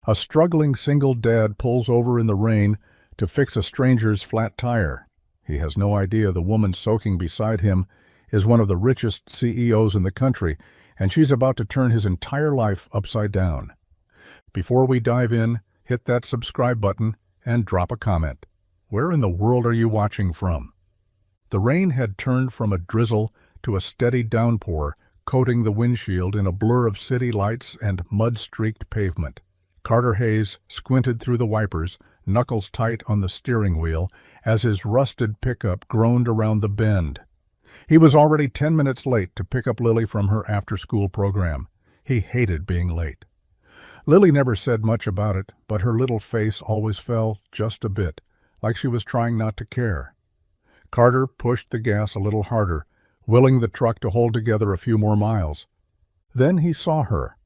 A struggling single dad pulls over in the rain to fix a stranger's flat tire. He has no idea the woman soaking beside him is one of the richest CEOs in the country, and she's about to turn his entire life upside down. Before we dive in, hit that subscribe button and drop a comment. Where in the world are you watching from? The rain had turned from a drizzle to a steady downpour, coating the windshield in a blur of city lights and mud-streaked pavement. Carter Hayes squinted through the wipers, knuckles tight on the steering wheel, as his rusted pickup groaned around the bend. He was already 10 minutes late to pick up Lily from her after-school program. He hated being late. Lily never said much about it, but her little face always fell just a bit, like she was trying not to care. Carter pushed the gas a little harder, willing the truck to hold together a few more miles. Then he saw her.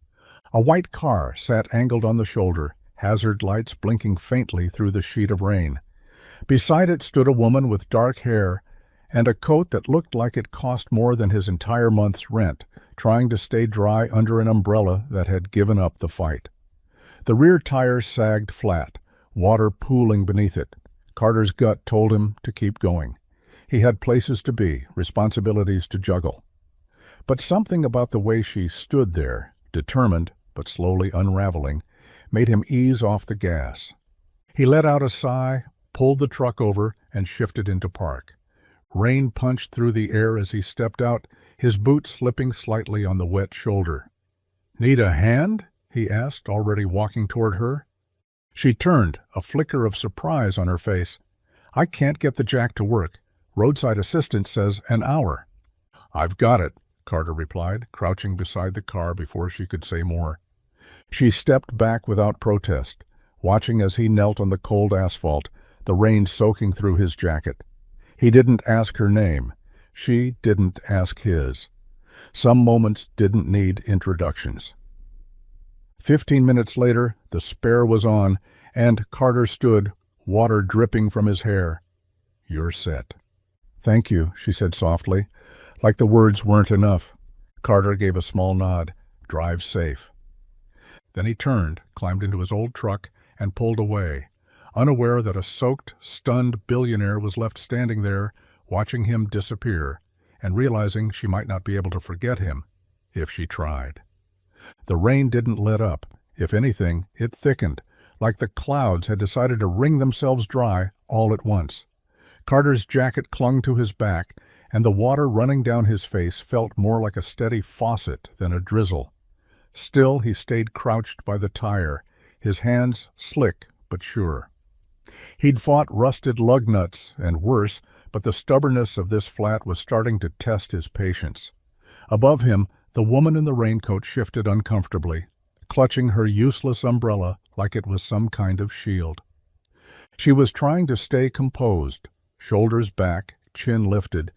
A white car sat angled on the shoulder, hazard lights blinking faintly through the sheet of rain. Beside it stood a woman with dark hair and a coat that looked like it cost more than his entire month's rent, trying to stay dry under an umbrella that had given up the fight. The rear tire sagged flat, water pooling beneath it. Carter's gut told him to keep going. He had places to be, responsibilities to juggle. But something about the way she stood there, determined but slowly unraveling, made him ease off the gas. He let out a sigh, pulled the truck over, and shifted into park. Rain punched through the air as he stepped out, his boot slipping slightly on the wet shoulder. "Need a hand?" he asked, already walking toward her. She turned, a flicker of surprise on her face. "I can't get the jack to work. Roadside assistance says an hour." "I've got it," Carter replied, crouching beside the car before she could say more. She stepped back without protest, watching as he knelt on the cold asphalt, the rain soaking through his jacket. He didn't ask her name. She didn't ask his. Some moments didn't need introductions. 15 minutes later, the spare was on, and Carter stood, water dripping from his hair. "You're set." "Thank you," she said softly, like the words weren't enough. Carter gave a small nod. "Drive safe." Then he turned, climbed into his old truck, and pulled away, unaware that a soaked, stunned billionaire was left standing there, watching him disappear, and realizing she might not be able to forget him if she tried. The rain didn't let up. If anything, it thickened, like the clouds had decided to wring themselves dry all at once. Carter's jacket clung to his back, and the water running down his face felt more like a steady faucet than a drizzle. Still, he stayed crouched by the tire, his hands slick but sure. He'd fought rusted lug nuts and worse, but the stubbornness of this flat was starting to test his patience. Above him, the woman in the raincoat shifted uncomfortably, clutching her useless umbrella like it was some kind of shield. She was trying to stay composed, shoulders back, chin lifted,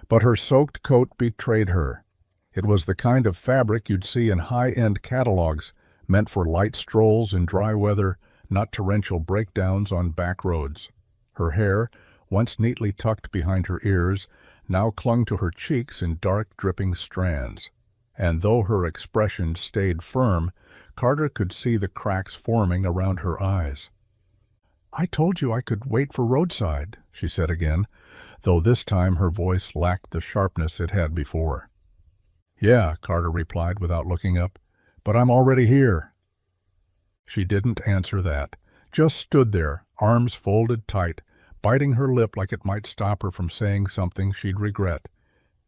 but her soaked coat betrayed her. It was the kind of fabric you'd see in high-end catalogs, meant for light strolls in dry weather, not torrential breakdowns on back roads. Her hair, once neatly tucked behind her ears, now clung to her cheeks in dark, dripping strands. And though her expression stayed firm, Carter could see the cracks forming around her eyes. "I told you I could wait for roadside," she said again, though this time her voice lacked the sharpness it had before. "Yeah," Carter replied without looking up, "but I'm already here." She didn't answer that, just stood there, arms folded tight, biting her lip like it might stop her from saying something she'd regret.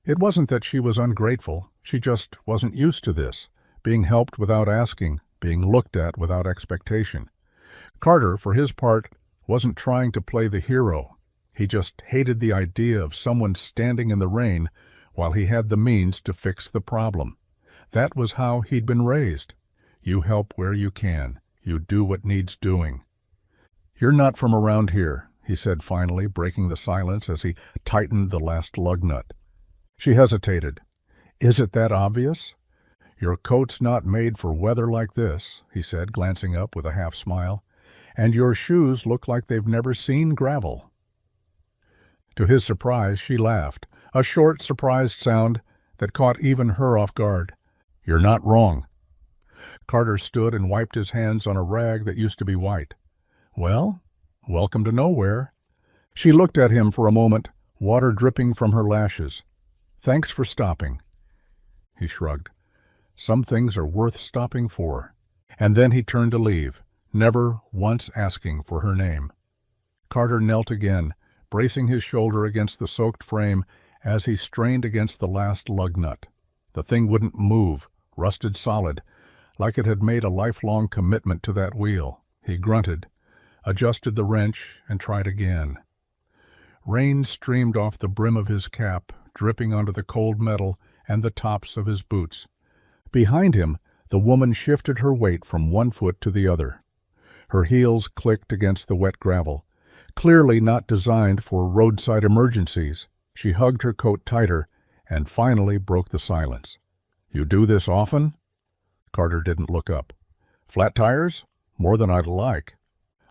It wasn't that she was ungrateful, she just wasn't used to this, being helped without asking, being looked at without expectation. Carter, for his part, wasn't trying to play the hero. He just hated the idea of someone standing in the rain while he had the means to fix the problem. That was how he'd been raised. You help where you can. You do what needs doing. "You're not from around here," he said finally, breaking the silence as he tightened the last lug nut. She hesitated. "Is it that obvious?" "Your coat's not made for weather like this," he said, glancing up with a half smile. "And your shoes look like they've never seen gravel." To his surprise, she laughed, a short, surprised sound that caught even her off guard. "You're not wrong." Carter stood and wiped his hands on a rag that used to be white. "Well, welcome to nowhere." She looked at him for a moment, water dripping from her lashes. "Thanks for stopping." He shrugged. "Some things are worth stopping for." And then he turned to leave, never once asking for her name. Carter knelt again, bracing his shoulder against the soaked frame as he strained against the last lug nut. The thing wouldn't move, rusted solid, like it had made a lifelong commitment to that wheel. He grunted, adjusted the wrench, and tried again. Rain streamed off the brim of his cap, dripping onto the cold metal and the tops of his boots. Behind him, the woman shifted her weight from one foot to the other. Her heels clicked against the wet gravel. Clearly not designed for roadside emergencies, she hugged her coat tighter and finally broke the silence. "You do this often?" Carter didn't look up. "Flat tires? More than I'd like."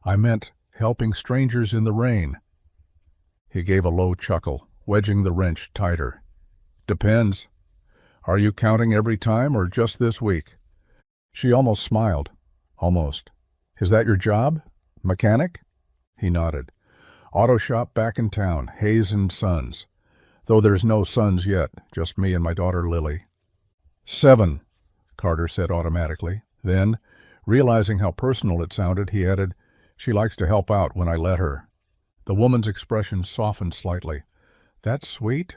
"I meant helping strangers in the rain." He gave a low chuckle, wedging the wrench tighter. "Depends. Are you counting every time or just this week?" She almost smiled. "Almost. Is that your job? Mechanic?" He nodded. "Auto shop back in town, Hayes and Sons. Though there's no sons yet, just me and my daughter Lily." "7," Carter said automatically. Then, realizing how personal it sounded, he added, "She likes to help out when I let her." The woman's expression softened slightly. "That's sweet."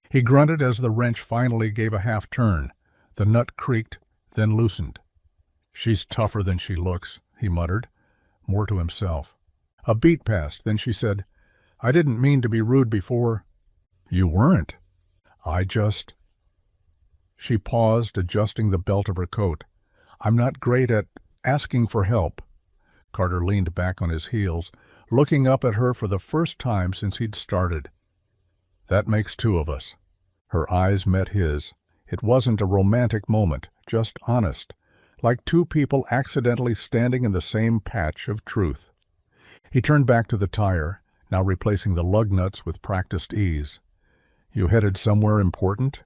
He grunted as the wrench finally gave a half turn. The nut creaked, then loosened. "She's tougher than she looks," he muttered, more to himself. A beat passed, then she said, "I didn't mean to be rude before." "You weren't. I just—" She paused, adjusting the belt of her coat. "I'm not great at asking for help." Carter leaned back on his heels, looking up at her for the first time since he'd started. "That makes two of us." Her eyes met his. It wasn't a romantic moment, just honest, like two people accidentally standing in the same patch of truth. He turned back to the tire, now replacing the lug nuts with practiced ease. "You headed somewhere important?"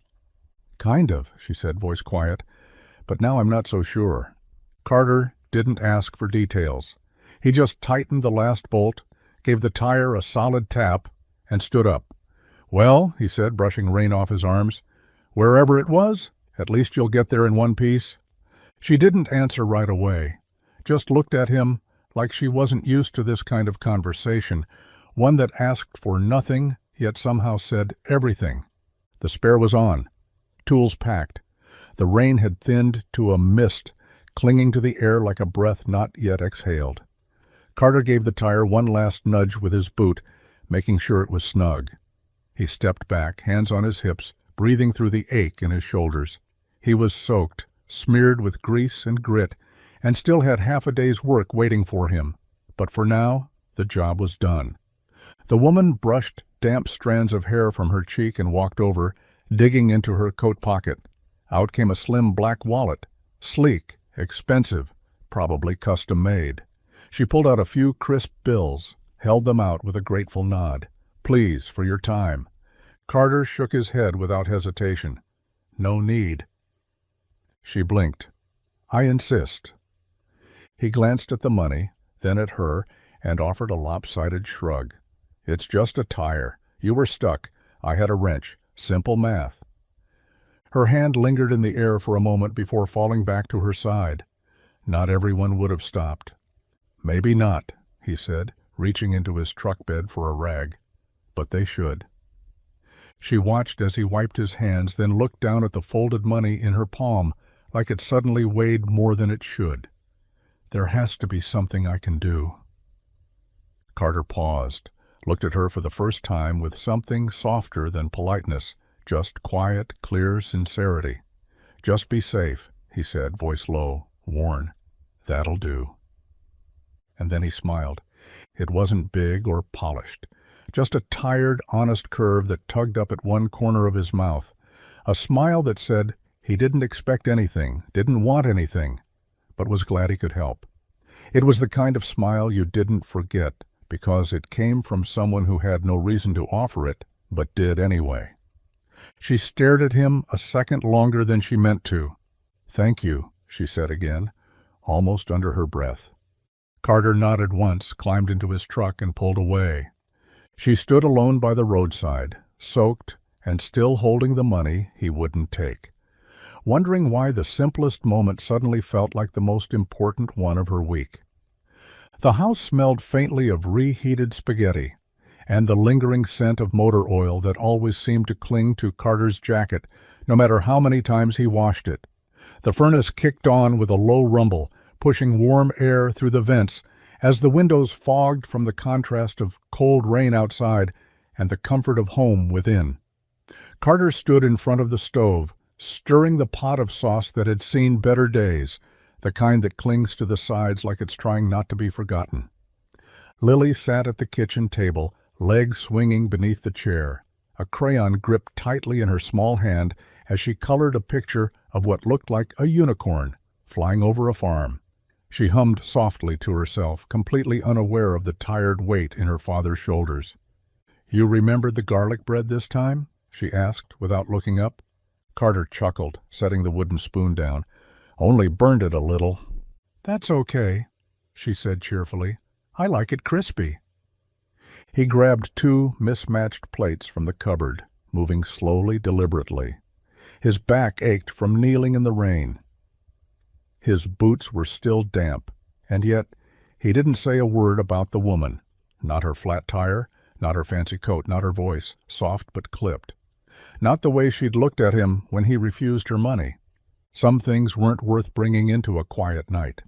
"Kind of," she said, voice quiet, "but now I'm not so sure." Carter didn't ask for details. He just tightened the last bolt, gave the tire a solid tap, and stood up. "Well," he said, brushing rain off his arms, "wherever it was, at least you'll get there in one piece." She didn't answer right away, just looked at him like she wasn't used to this kind of conversation, one that asked for nothing, yet somehow said everything. The spare was on, tools packed. The rain had thinned to a mist, clinging to the air like a breath not yet exhaled. Carter gave the tire one last nudge with his boot, making sure it was snug. He stepped back, hands on his hips, breathing through the ache in his shoulders. He was soaked, smeared with grease and grit, and still had half a day's work waiting for him. But for now, the job was done. The woman brushed damp strands of hair from her cheek and walked over, digging into her coat pocket. Out came a slim black wallet, sleek, expensive, probably custom-made. She pulled out a few crisp bills, held them out with a grateful nod. "Please, for your time." Carter shook his head without hesitation. "No need." She blinked. "I insist." He glanced at the money, then at her, and offered a lopsided shrug. "It's just a tire. You were stuck. I had a wrench. Simple math." Her hand lingered in the air for a moment before falling back to her side. Not everyone would have stopped. "Maybe not," he said, reaching into his truck bed for a rag. "But they should." She watched as he wiped his hands, then looked down at the folded money in her palm, like it suddenly weighed more than it should. "There has to be something I can do." Carter paused, looked at her for the first time with something softer than politeness, just quiet, clear sincerity. "Just be safe," he said, voice low, worn. "That'll do." And then he smiled. It wasn't big or polished, just a tired, honest curve that tugged up at one corner of his mouth. A smile that said he didn't expect anything, didn't want anything, but was glad he could help. It was the kind of smile you didn't forget, because it came from someone who had no reason to offer it, but did anyway. She stared at him a second longer than she meant to. "Thank you," she said again, almost under her breath. Carter nodded once, climbed into his truck, and pulled away. She stood alone by the roadside, soaked and still holding the money he wouldn't take, wondering why the simplest moment suddenly felt like the most important one of her week. The house smelled faintly of reheated spaghetti and the lingering scent of motor oil that always seemed to cling to Carter's jacket, no matter how many times he washed it. The furnace kicked on with a low rumble, pushing warm air through the vents as the windows fogged from the contrast of cold rain outside and the comfort of home within. Carter stood in front of the stove, stirring the pot of sauce that had seen better days, the kind that clings to the sides like it's trying not to be forgotten. Lily sat at the kitchen table, legs swinging beneath the chair, a crayon gripped tightly in her small hand as she colored a picture of what looked like a unicorn flying over a farm. She hummed softly to herself, completely unaware of the tired weight in her father's shoulders. "You remembered the garlic bread this time?" she asked, without looking up. Carter chuckled, setting the wooden spoon down. "Only burned it a little." "That's okay," she said cheerfully. "I like it crispy." He grabbed two mismatched plates from the cupboard, moving slowly, deliberately. His back ached from kneeling in the rain. His boots were still damp, and yet he didn't say a word about the woman. Not her flat tire, not her fancy coat, not her voice, soft but clipped. Not the way she'd looked at him when he refused her money. Some things weren't worth bringing into a quiet night.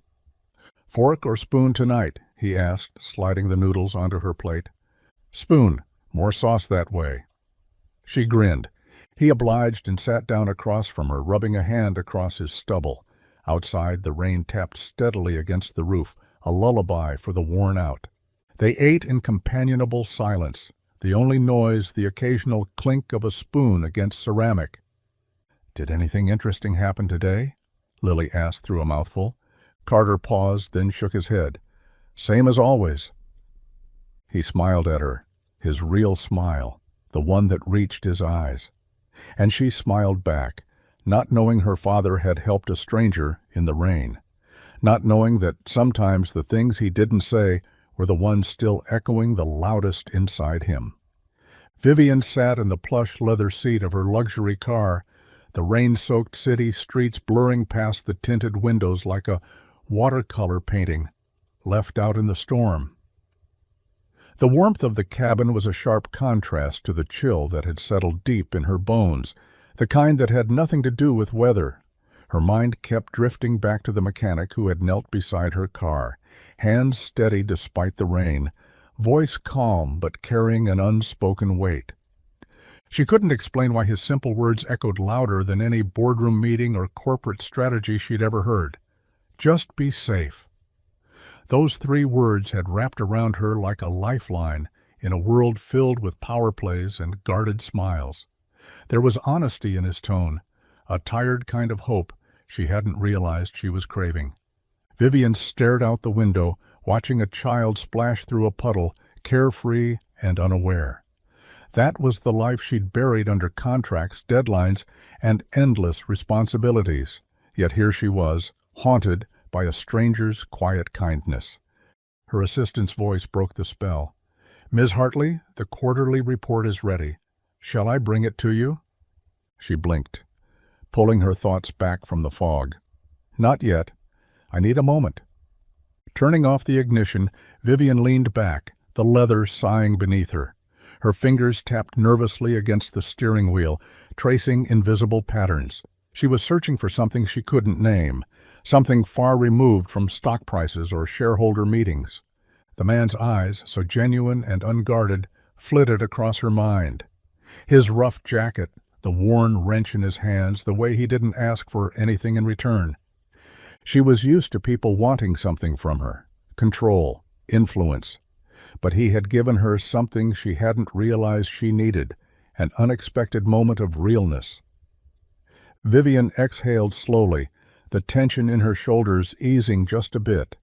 "Fork or spoon tonight?" he asked, sliding the noodles onto her plate. "Spoon. More sauce that way." She grinned. He obliged and sat down across from her, rubbing a hand across his stubble. Outside, the rain tapped steadily against the roof, a lullaby for the worn out. They ate in companionable silence, the only noise the occasional clink of a spoon against ceramic. "Did anything interesting happen today?" Lily asked through a mouthful. Carter paused, then shook his head. "Same as always." He smiled at her, his real smile, the one that reached his eyes. And she smiled back, not knowing her father had helped a stranger in the rain, not knowing that sometimes the things he didn't say were the ones still echoing the loudest inside him. Vivian sat in the plush leather seat of her luxury car, the rain-soaked city streets blurring past the tinted windows like a watercolor painting left out in the storm. The warmth of the cabin was a sharp contrast to the chill that had settled deep in her bones, the kind that had nothing to do with weather. Her mind kept drifting back to the mechanic who had knelt beside her car, hands steady despite the rain, voice calm but carrying an unspoken weight. She couldn't explain why his simple words echoed louder than any boardroom meeting or corporate strategy she'd ever heard. Just be safe. Those 3 words had wrapped around her like a lifeline in a world filled with power plays and guarded smiles. There was honesty in his tone, a tired kind of hope she hadn't realized she was craving. Vivian stared out the window, watching a child splash through a puddle, carefree and unaware. That was the life she'd buried under contracts, deadlines, and endless responsibilities. Yet here she was, haunted by a stranger's quiet kindness. Her assistant's voice broke the spell. "Ms. Hartley, the quarterly report is ready. Shall I bring it to you?" She blinked, pulling her thoughts back from the fog. "Not yet. I need a moment." Turning off the ignition, Vivian leaned back, the leather sighing beneath her. Her fingers tapped nervously against the steering wheel, tracing invisible patterns. She was searching for something she couldn't name, something far removed from stock prices or shareholder meetings. The man's eyes, so genuine and unguarded, flitted across her mind. His rough jacket, the worn wrench in his hands, the way he didn't ask for anything in return. She was used to people wanting something from her, control, influence. But he had given her something she hadn't realized she needed, an unexpected moment of realness. Vivian exhaled slowly, the tension in her shoulders easing just a bit.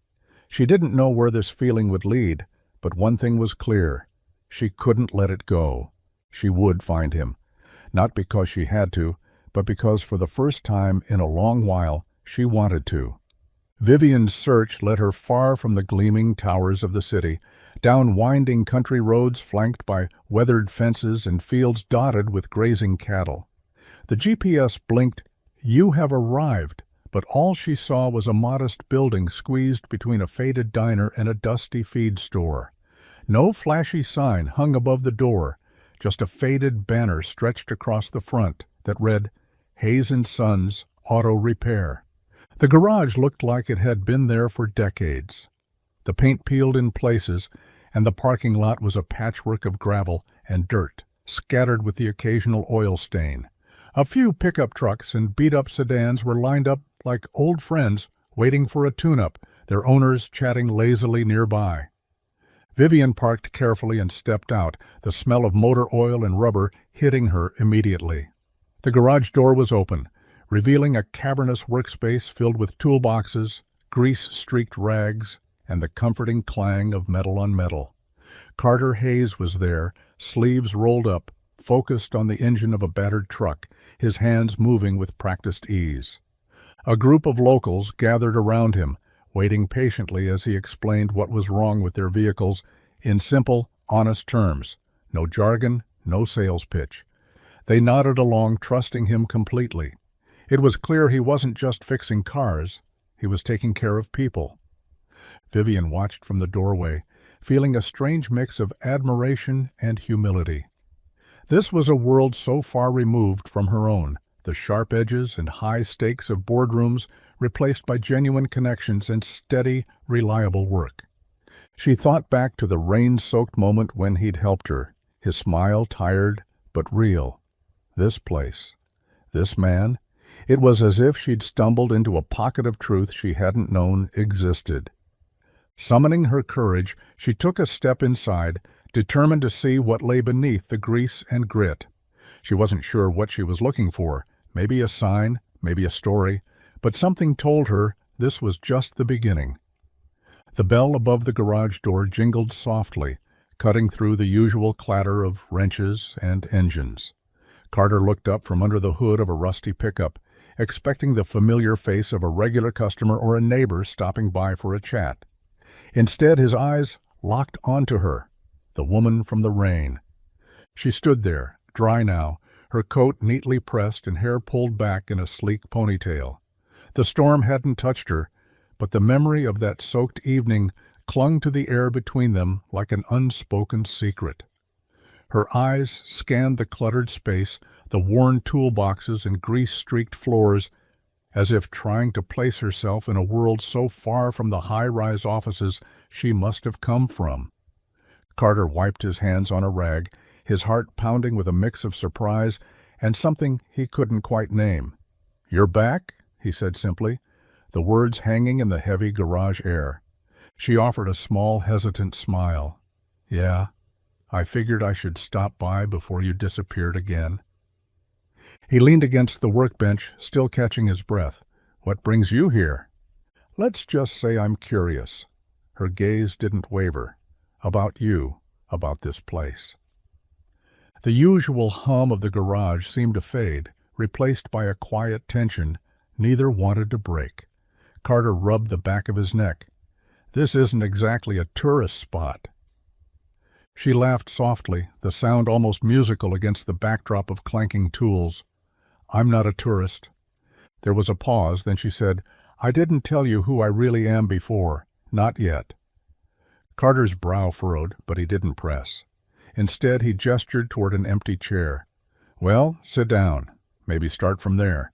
She didn't know where this feeling would lead, but one thing was clear. She couldn't let it go. She would find him. Not because she had to, but because for the first time in a long while, She wanted to. Vivian's search led her far from the gleaming towers of the city, down winding country roads flanked by weathered fences and fields dotted with grazing cattle. The GPS blinked, "You have arrived," but all she saw was a modest building squeezed between a faded diner and a dusty feed store. No flashy sign hung above the door, just a faded banner stretched across the front that read, "Hayes & Sons Auto Repair." The garage looked like it had been there for decades. The paint peeled in places, and the parking lot was a patchwork of gravel and dirt, scattered with the occasional oil stain. A few pickup trucks and beat-up sedans were lined up like old friends waiting for a tune-up, their owners chatting lazily nearby. Vivian parked carefully and stepped out, the smell of motor oil and rubber hitting her immediately. The garage door was open, revealing a cavernous workspace filled with toolboxes, grease-streaked rags, and the comforting clang of metal on metal. Carter Hayes was there, sleeves rolled up, focused on the engine of a battered truck, his hands moving with practiced ease. A group of locals gathered around him, waiting patiently as he explained what was wrong with their vehicles in simple, honest terms. No jargon, no sales pitch. They nodded along, trusting him completely. It was clear he wasn't just fixing cars, he was taking care of people. Vivian watched from the doorway, feeling a strange mix of admiration and humility. This was a world so far removed from her own, the sharp edges and high stakes of boardrooms replaced by genuine connections and steady, reliable work. She thought back to the rain-soaked moment when he'd helped her, his smile tired but real. This place, this man, it was as if she'd stumbled into a pocket of truth she hadn't known existed. Summoning her courage, she took a step inside, determined to see what lay beneath the grease and grit. She wasn't sure what she was looking for, maybe a sign, maybe a story, but something told her this was just the beginning. The bell above the garage door jingled softly, cutting through the usual clatter of wrenches and engines. Carter looked up from under the hood of a rusty pickup, expecting the familiar face of a regular customer or a neighbor stopping by for a chat. Instead, his eyes locked onto her, the woman from the rain. She stood there, dry now, her coat neatly pressed and hair pulled back in a sleek ponytail. The storm hadn't touched her, but the memory of that soaked evening clung to the air between them like an unspoken secret. Her eyes scanned the cluttered space, the worn toolboxes and grease-streaked floors, as if trying to place herself in a world so far from the high-rise offices she must have come from. Carter wiped his hands on a rag, his heart pounding with a mix of surprise and something he couldn't quite name. "You're back?" he said simply, the words hanging in the heavy garage air. She offered a small, hesitant smile. "Yeah, I figured I should stop by before you disappeared again." He leaned against the workbench, still catching his breath. "What brings you here?" "Let's just say I'm curious." Her gaze didn't waver. "About you, about this place." The usual hum of the garage seemed to fade, replaced by a quiet tension neither wanted to break. Carter rubbed the back of his neck. "This isn't exactly a tourist spot." She laughed softly, the sound almost musical against the backdrop of clanking tools. "I'm not a tourist." There was a pause, then she said, "I didn't tell you who I really am before. Not yet." Carter's brow furrowed, but he didn't press. Instead, he gestured toward an empty chair. "Well, sit down. Maybe start from there."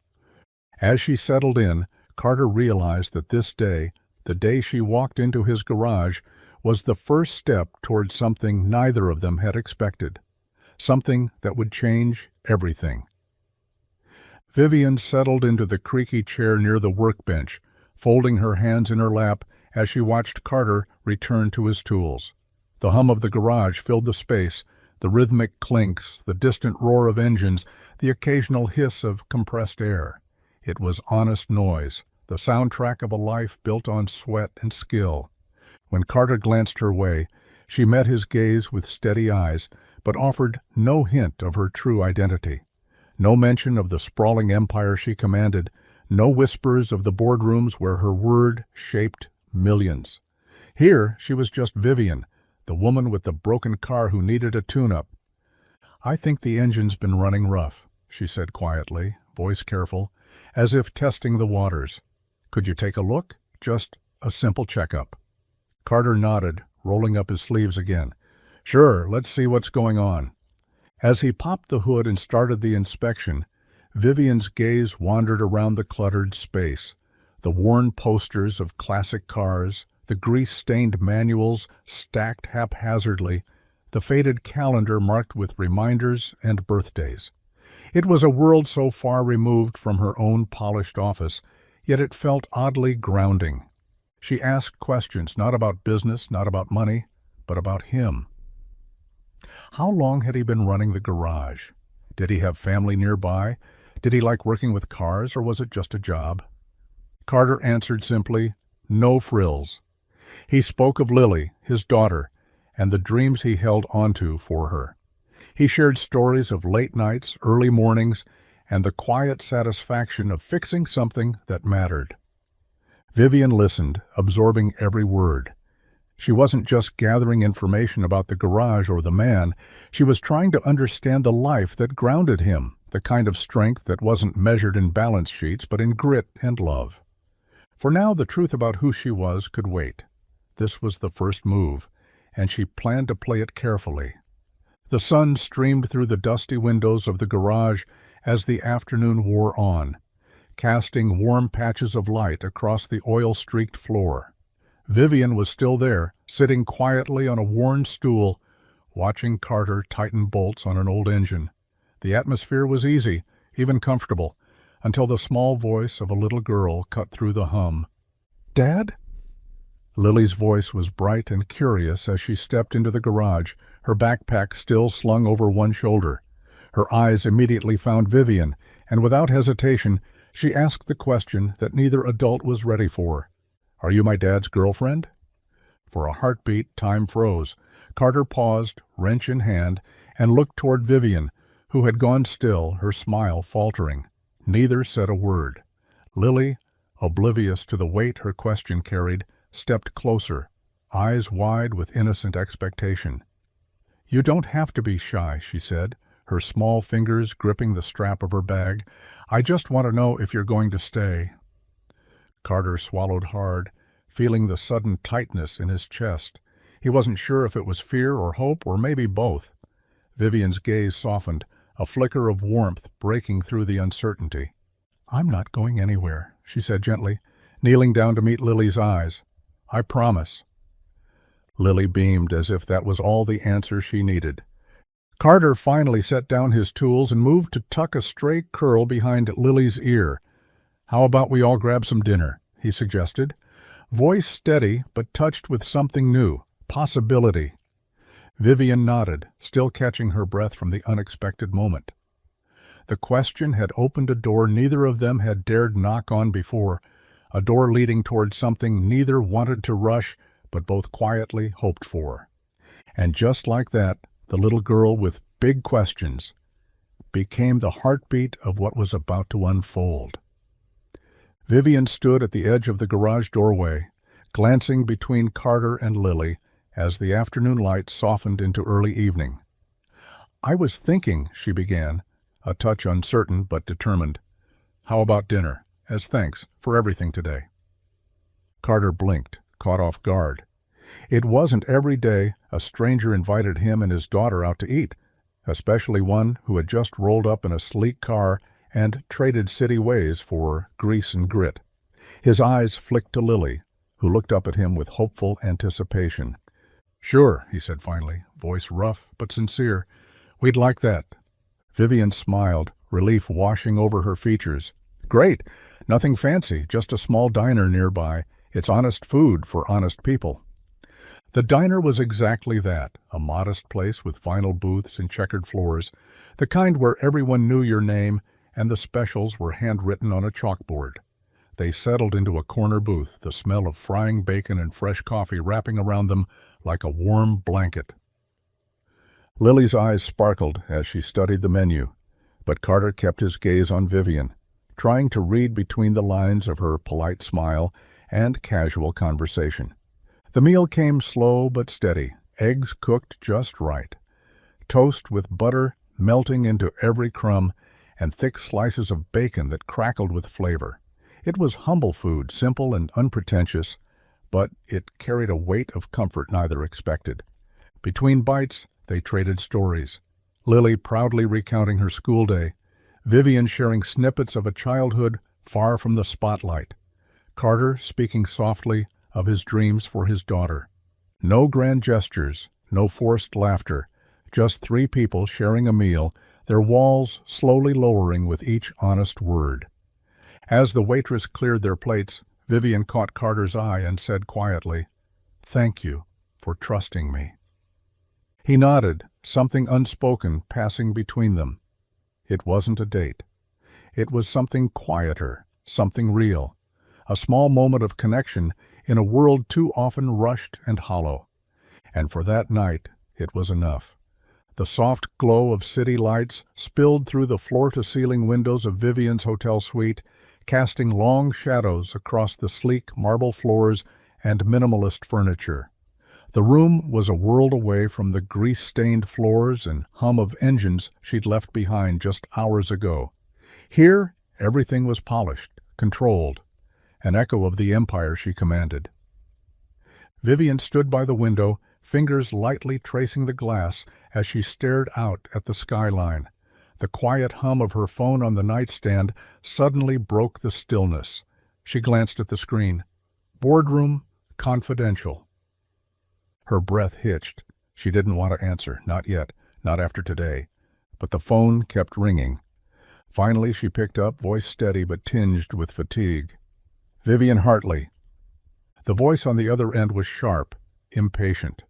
As she settled in, Carter realized that this day, the day she walked into his garage, was the first step toward something neither of them had expected, something that would change everything. Vivian settled into the creaky chair near the workbench, folding her hands in her lap as she watched Carter return to his tools. The hum of the garage filled the space, the rhythmic clinks, the distant roar of engines, the occasional hiss of compressed air. It was honest noise, the soundtrack of a life built on sweat and skill. When Carter glanced her way, she met his gaze with steady eyes, but offered no hint of her true identity. No mention of the sprawling empire she commanded, No whispers of the boardrooms where her word shaped millions. Here, she was just Vivian, the woman with the broken car who needed a tune-up. "I think the engine's been running rough," she said quietly, voice careful, as if testing the waters. "Could you take a look? Just a simple checkup." Carter nodded, rolling up his sleeves again. "Sure, let's see what's going on." As he popped the hood and started the inspection, Vivian's gaze wandered around the cluttered space. The worn posters of classic cars, the grease-stained manuals stacked haphazardly, the faded calendar marked with reminders and birthdays. It was a world so far removed from her own polished office, yet it felt oddly grounding. She asked questions not about business, not about money, but about him. How long had he been running the garage? Did he have family nearby? Did he like working with cars, or was it just a job? Carter answered simply, no frills. He spoke of Lily, his daughter, and the dreams he held onto for her. He shared stories of late nights, early mornings, and the quiet satisfaction of fixing something that mattered. Vivian listened, absorbing every word. She wasn't just gathering information about the garage or the man. She was trying to understand the life that grounded him, the kind of strength that wasn't measured in balance sheets but in grit and love. For now, the truth about who she was could wait. This was the first move, and she planned to play it carefully. The sun streamed through the dusty windows of the garage as the afternoon wore on, casting warm patches of light across the oil-streaked floor. Vivian was still there, sitting quietly on a worn stool, watching Carter tighten bolts on an old engine. The atmosphere was easy, even comfortable, until the small voice of a little girl cut through the hum. "Dad?" Lily's voice was bright and curious as she stepped into the garage, her backpack still slung over one shoulder. Her eyes immediately found Vivian, and without hesitation, she asked the question that neither adult was ready for. "Are you my dad's girlfriend?" For a heartbeat, time froze. Carter paused, wrench in hand, and looked toward Vivian, who had gone still, her smile faltering. Neither said a word. Lily, oblivious to the weight her question carried, stepped closer, eyes wide with innocent expectation. "You don't have to be shy," she said, her small fingers gripping the strap of her bag. "I just want to know if you're going to stay." Carter swallowed hard, feeling the sudden tightness in his chest. He wasn't sure if it was fear or hope or maybe both. Vivian's gaze softened, a flicker of warmth breaking through the uncertainty. "I'm not going anywhere," she said gently, kneeling down to meet Lily's eyes. "I promise." Lily beamed as if that was all the answer she needed. Carter finally set down his tools and moved to tuck a stray curl behind Lily's ear. "How about we all grab some dinner?" he suggested. Voice steady, but touched with something new, possibility. Vivian nodded, still catching her breath from the unexpected moment. The question had opened a door neither of them had dared knock on before, a door leading toward something neither wanted to rush, but both quietly hoped for. And just like that, the little girl with big questions became the heartbeat of what was about to unfold. Vivian stood at the edge of the garage doorway, glancing between Carter and Lily as the afternoon light softened into early evening. "I was thinking," she began, a touch uncertain but determined. "How about dinner, as thanks for everything today?" Carter blinked, caught off guard. It wasn't every day a stranger invited him and his daughter out to eat, especially one who had just rolled up in a sleek car and traded city ways for grease and grit. His eyes flicked to Lily, who looked up at him with hopeful anticipation. "Sure," he said finally, voice rough but sincere. "We'd like that." Vivian smiled, relief washing over her features. "Great. Nothing fancy, just a small diner nearby. It's honest food for honest people." The diner was exactly that, a modest place with vinyl booths and checkered floors, the kind where everyone knew your name and the specials were handwritten on a chalkboard. They settled into a corner booth, the smell of frying bacon and fresh coffee wrapping around them like a warm blanket. Lily's eyes sparkled as she studied the menu, but Carter kept his gaze on Vivian. trying to read between the lines of her polite smile and casual conversation. The meal came slow but steady, eggs cooked just right, toast with butter melting into every crumb, and thick slices of bacon that crackled with flavor. It was humble food, simple and unpretentious, but it carried a weight of comfort neither expected. Between bites, they traded stories. Lily proudly recounting her school day, Vivian sharing snippets of a childhood far from the spotlight, Carter speaking softly of his dreams for his daughter. No grand gestures, no forced laughter, just three people sharing a meal, their walls slowly lowering with each honest word. As the waitress cleared their plates, Vivian caught Carter's eye and said quietly, "Thank you for trusting me." He nodded, something unspoken passing between them. It wasn't a date. It was something quieter, something real, a small moment of connection in a world too often rushed and hollow. And for that night, it was enough. The soft glow of city lights spilled through the floor-to-ceiling windows of Vivian's hotel suite, casting long shadows across the sleek marble floors and minimalist furniture. The room was a world away from the grease-stained floors and hum of engines she'd left behind just hours ago. Here, everything was polished, controlled, an echo of the empire she commanded. Vivian stood by the window, fingers lightly tracing the glass as she stared out at the skyline. The quiet hum of her phone on the nightstand suddenly broke the stillness. She glanced at the screen. Boardroom confidential. Her breath hitched. She didn't want to answer, not yet, not after today. But the phone kept ringing. Finally she picked up, voice steady but tinged with fatigue. "Vivian Hartley." The voice on the other end was sharp, impatient.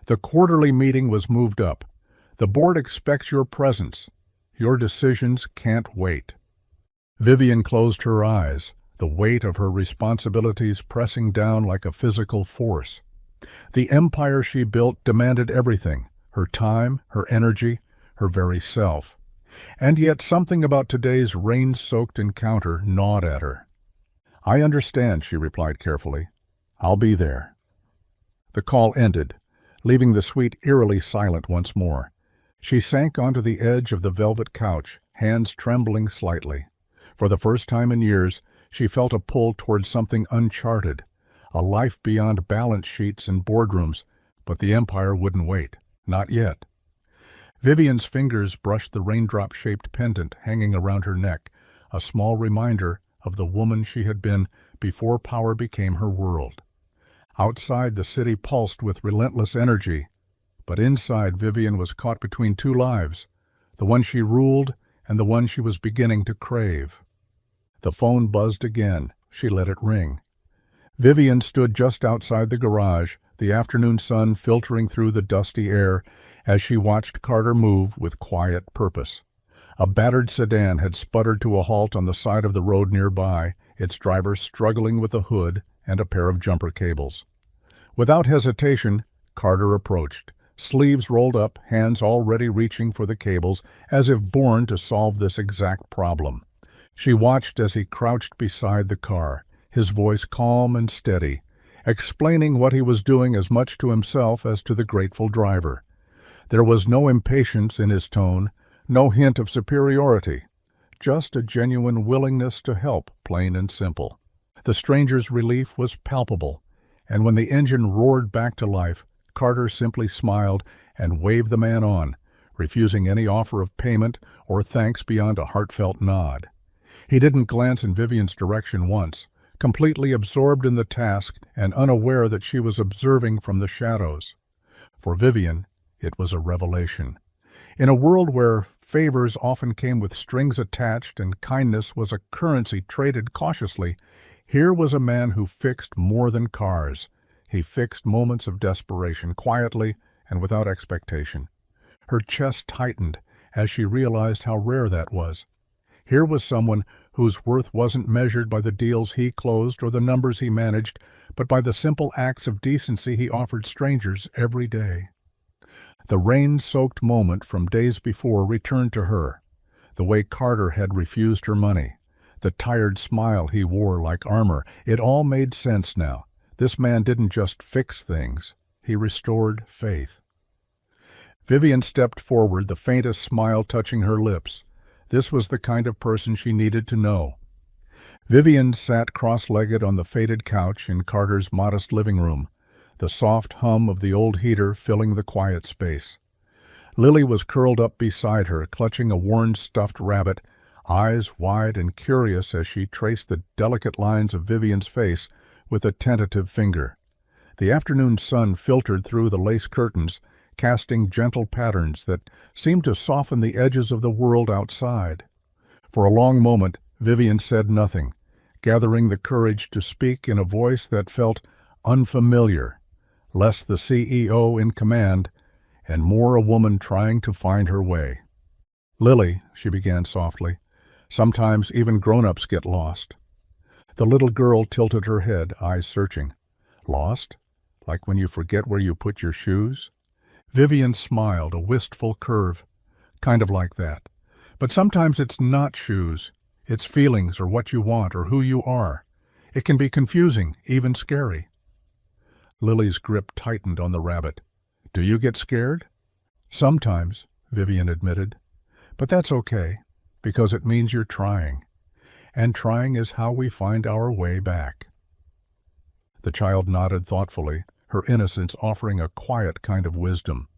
"The quarterly meeting was moved up. The board expects your presence. Your decisions can't wait." Vivian closed her eyes, the weight of her responsibilities pressing down like a physical force. The empire she built demanded everything, her time, her energy, her very self. And yet something about today's rain-soaked encounter gnawed at her. "I understand," she replied carefully. "I'll be there." The call ended, leaving the suite eerily silent once more. She sank onto the edge of the velvet couch, hands trembling slightly. For the first time in years, she felt a pull towards something uncharted, a life beyond balance sheets and boardrooms, but the empire wouldn't wait. Not yet. Vivian's fingers brushed the raindrop-shaped pendant hanging around her neck, a small reminder of the woman she had been before power became her world. Outside, the city pulsed with relentless energy, but inside Vivian was caught between two lives, the one she ruled and the one she was beginning to crave. The phone buzzed again. She let it ring. Vivian stood just outside the garage, the afternoon sun filtering through the dusty air as she watched Carter move with quiet purpose. A battered sedan had sputtered to a halt on the side of the road nearby, its driver struggling with a hood and a pair of jumper cables. Without hesitation, Carter approached, sleeves rolled up, hands already reaching for the cables, as if born to solve this exact problem. She watched as he crouched beside the car, his voice calm and steady, explaining what he was doing as much to himself as to the grateful driver. There was no impatience in his tone, no hint of superiority, just a genuine willingness to help, plain and simple. The stranger's relief was palpable, and when the engine roared back to life, Carter simply smiled and waved the man on, refusing any offer of payment or thanks beyond a heartfelt nod. He didn't glance in Vivian's direction once, completely absorbed in the task and unaware that she was observing from the shadows. For Vivian, it was a revelation. In a world where favors often came with strings attached and kindness was a currency traded cautiously, here was a man who fixed more than cars. He fixed moments of desperation, quietly and without expectation. Her chest tightened as she realized how rare that was. Here was someone whose worth wasn't measured by the deals he closed or the numbers he managed, but by the simple acts of decency he offered strangers every day. The rain-soaked moment from days before returned to her, the way Carter had refused her money, The tired smile he wore like armor. It all made sense now. This man didn't just fix things. He restored faith. Vivian stepped forward, the faintest smile touching her lips. This was the kind of person she needed to know. Vivian sat cross-legged on the faded couch in Carter's modest living room, the soft hum of the old heater filling the quiet space. Lily was curled up beside her, clutching a worn stuffed rabbit, eyes wide and curious as she traced the delicate lines of Vivian's face with a tentative finger. The afternoon sun filtered through the lace curtains, casting gentle patterns that seemed to soften the edges of the world outside. For a long moment, Vivian said nothing, gathering the courage to speak in a voice that felt unfamiliar, less the CEO in command and more a woman trying to find her way. "Lily," she began softly, "sometimes even grown-ups get lost." The little girl tilted her head, eyes searching. "Lost? Like when you forget where you put your shoes?" Vivian smiled, a wistful curve. "Kind of like that. But sometimes it's not shoes. It's feelings or what you want or who you are. It can be confusing, even scary." Lily's grip tightened on the rabbit. "Do you get scared?" "Sometimes," Vivian admitted. "But that's okay, because it means you're trying. And trying is how we find our way back." The child nodded thoughtfully, her innocence offering a quiet kind of wisdom.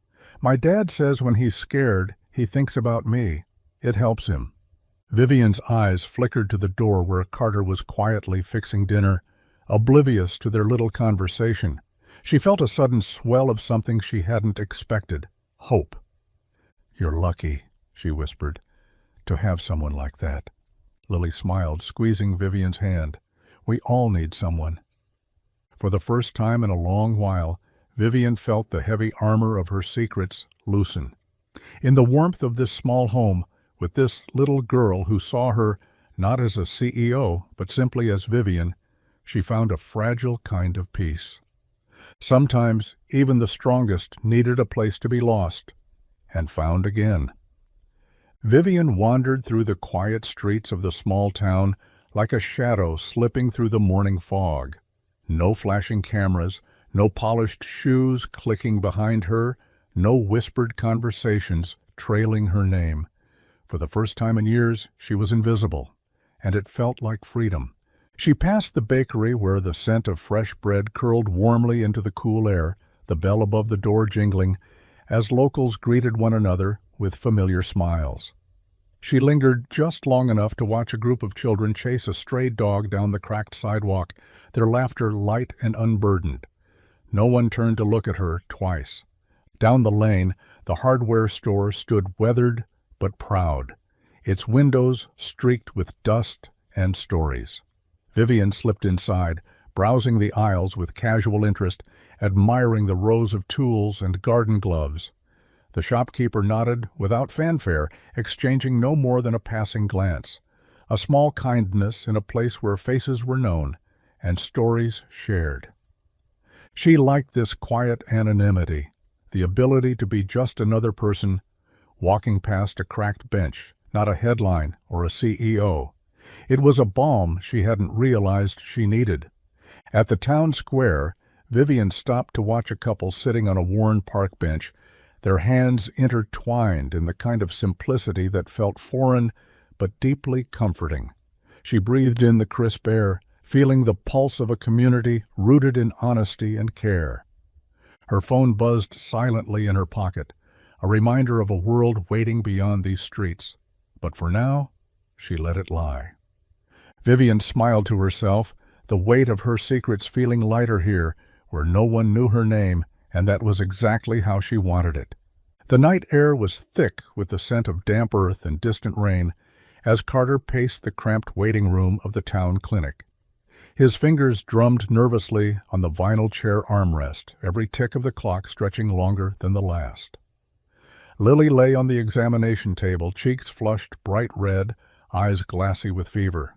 "My dad says when he's scared, he thinks about me. It helps him." Vivian's eyes flickered to the door where Carter was quietly fixing dinner, oblivious to their little conversation. She felt a sudden swell of something she hadn't expected. Hope. "You're lucky," she whispered, "to have someone like that." Lily smiled, squeezing Vivian's hand. "We all need someone." For the first time in a long while, Vivian felt the heavy armor of her secrets loosen. In the warmth of this small home, with this little girl who saw her not as a CEO, but simply as Vivian, she found a fragile kind of peace. Sometimes even the strongest needed a place to be lost, and found again. Vivian wandered through the quiet streets of the small town like a shadow slipping through the morning fog. No flashing cameras, no polished shoes clicking behind her, no whispered conversations trailing her name. For the first time in years, she was invisible, and it felt like freedom. She passed the bakery where the scent of fresh bread curled warmly into the cool air, the bell above the door jingling, as locals greeted one another with familiar smiles. She lingered just long enough to watch a group of children chase a stray dog down the cracked sidewalk, their laughter light and unburdened. No one turned to look at her twice. Down the lane, the hardware store stood weathered but proud, its windows streaked with dust and stories. Vivian slipped inside, browsing the aisles with casual interest, admiring the rows of tools and garden gloves. The shopkeeper nodded without fanfare, exchanging no more than a passing glance. A small kindness in a place where faces were known and stories shared. She liked this quiet anonymity, the ability to be just another person walking past a cracked bench, not a headline or a CEO. It was a balm she hadn't realized she needed. At the town square, Vivian stopped to watch a couple sitting on a worn park bench, their hands intertwined in the kind of simplicity that felt foreign but deeply comforting. She breathed in the crisp air, feeling the pulse of a community rooted in honesty and care. Her phone buzzed silently in her pocket, a reminder of a world waiting beyond these streets. But for now, she let it lie. Vivian smiled to herself, the weight of her secrets feeling lighter here, where no one knew her name, and that was exactly how she wanted it. The night air was thick with the scent of damp earth and distant rain as Carter paced the cramped waiting room of the town clinic. His fingers drummed nervously on the vinyl chair armrest, every tick of the clock stretching longer than the last. Lily lay on the examination table, cheeks flushed bright red, eyes glassy with fever.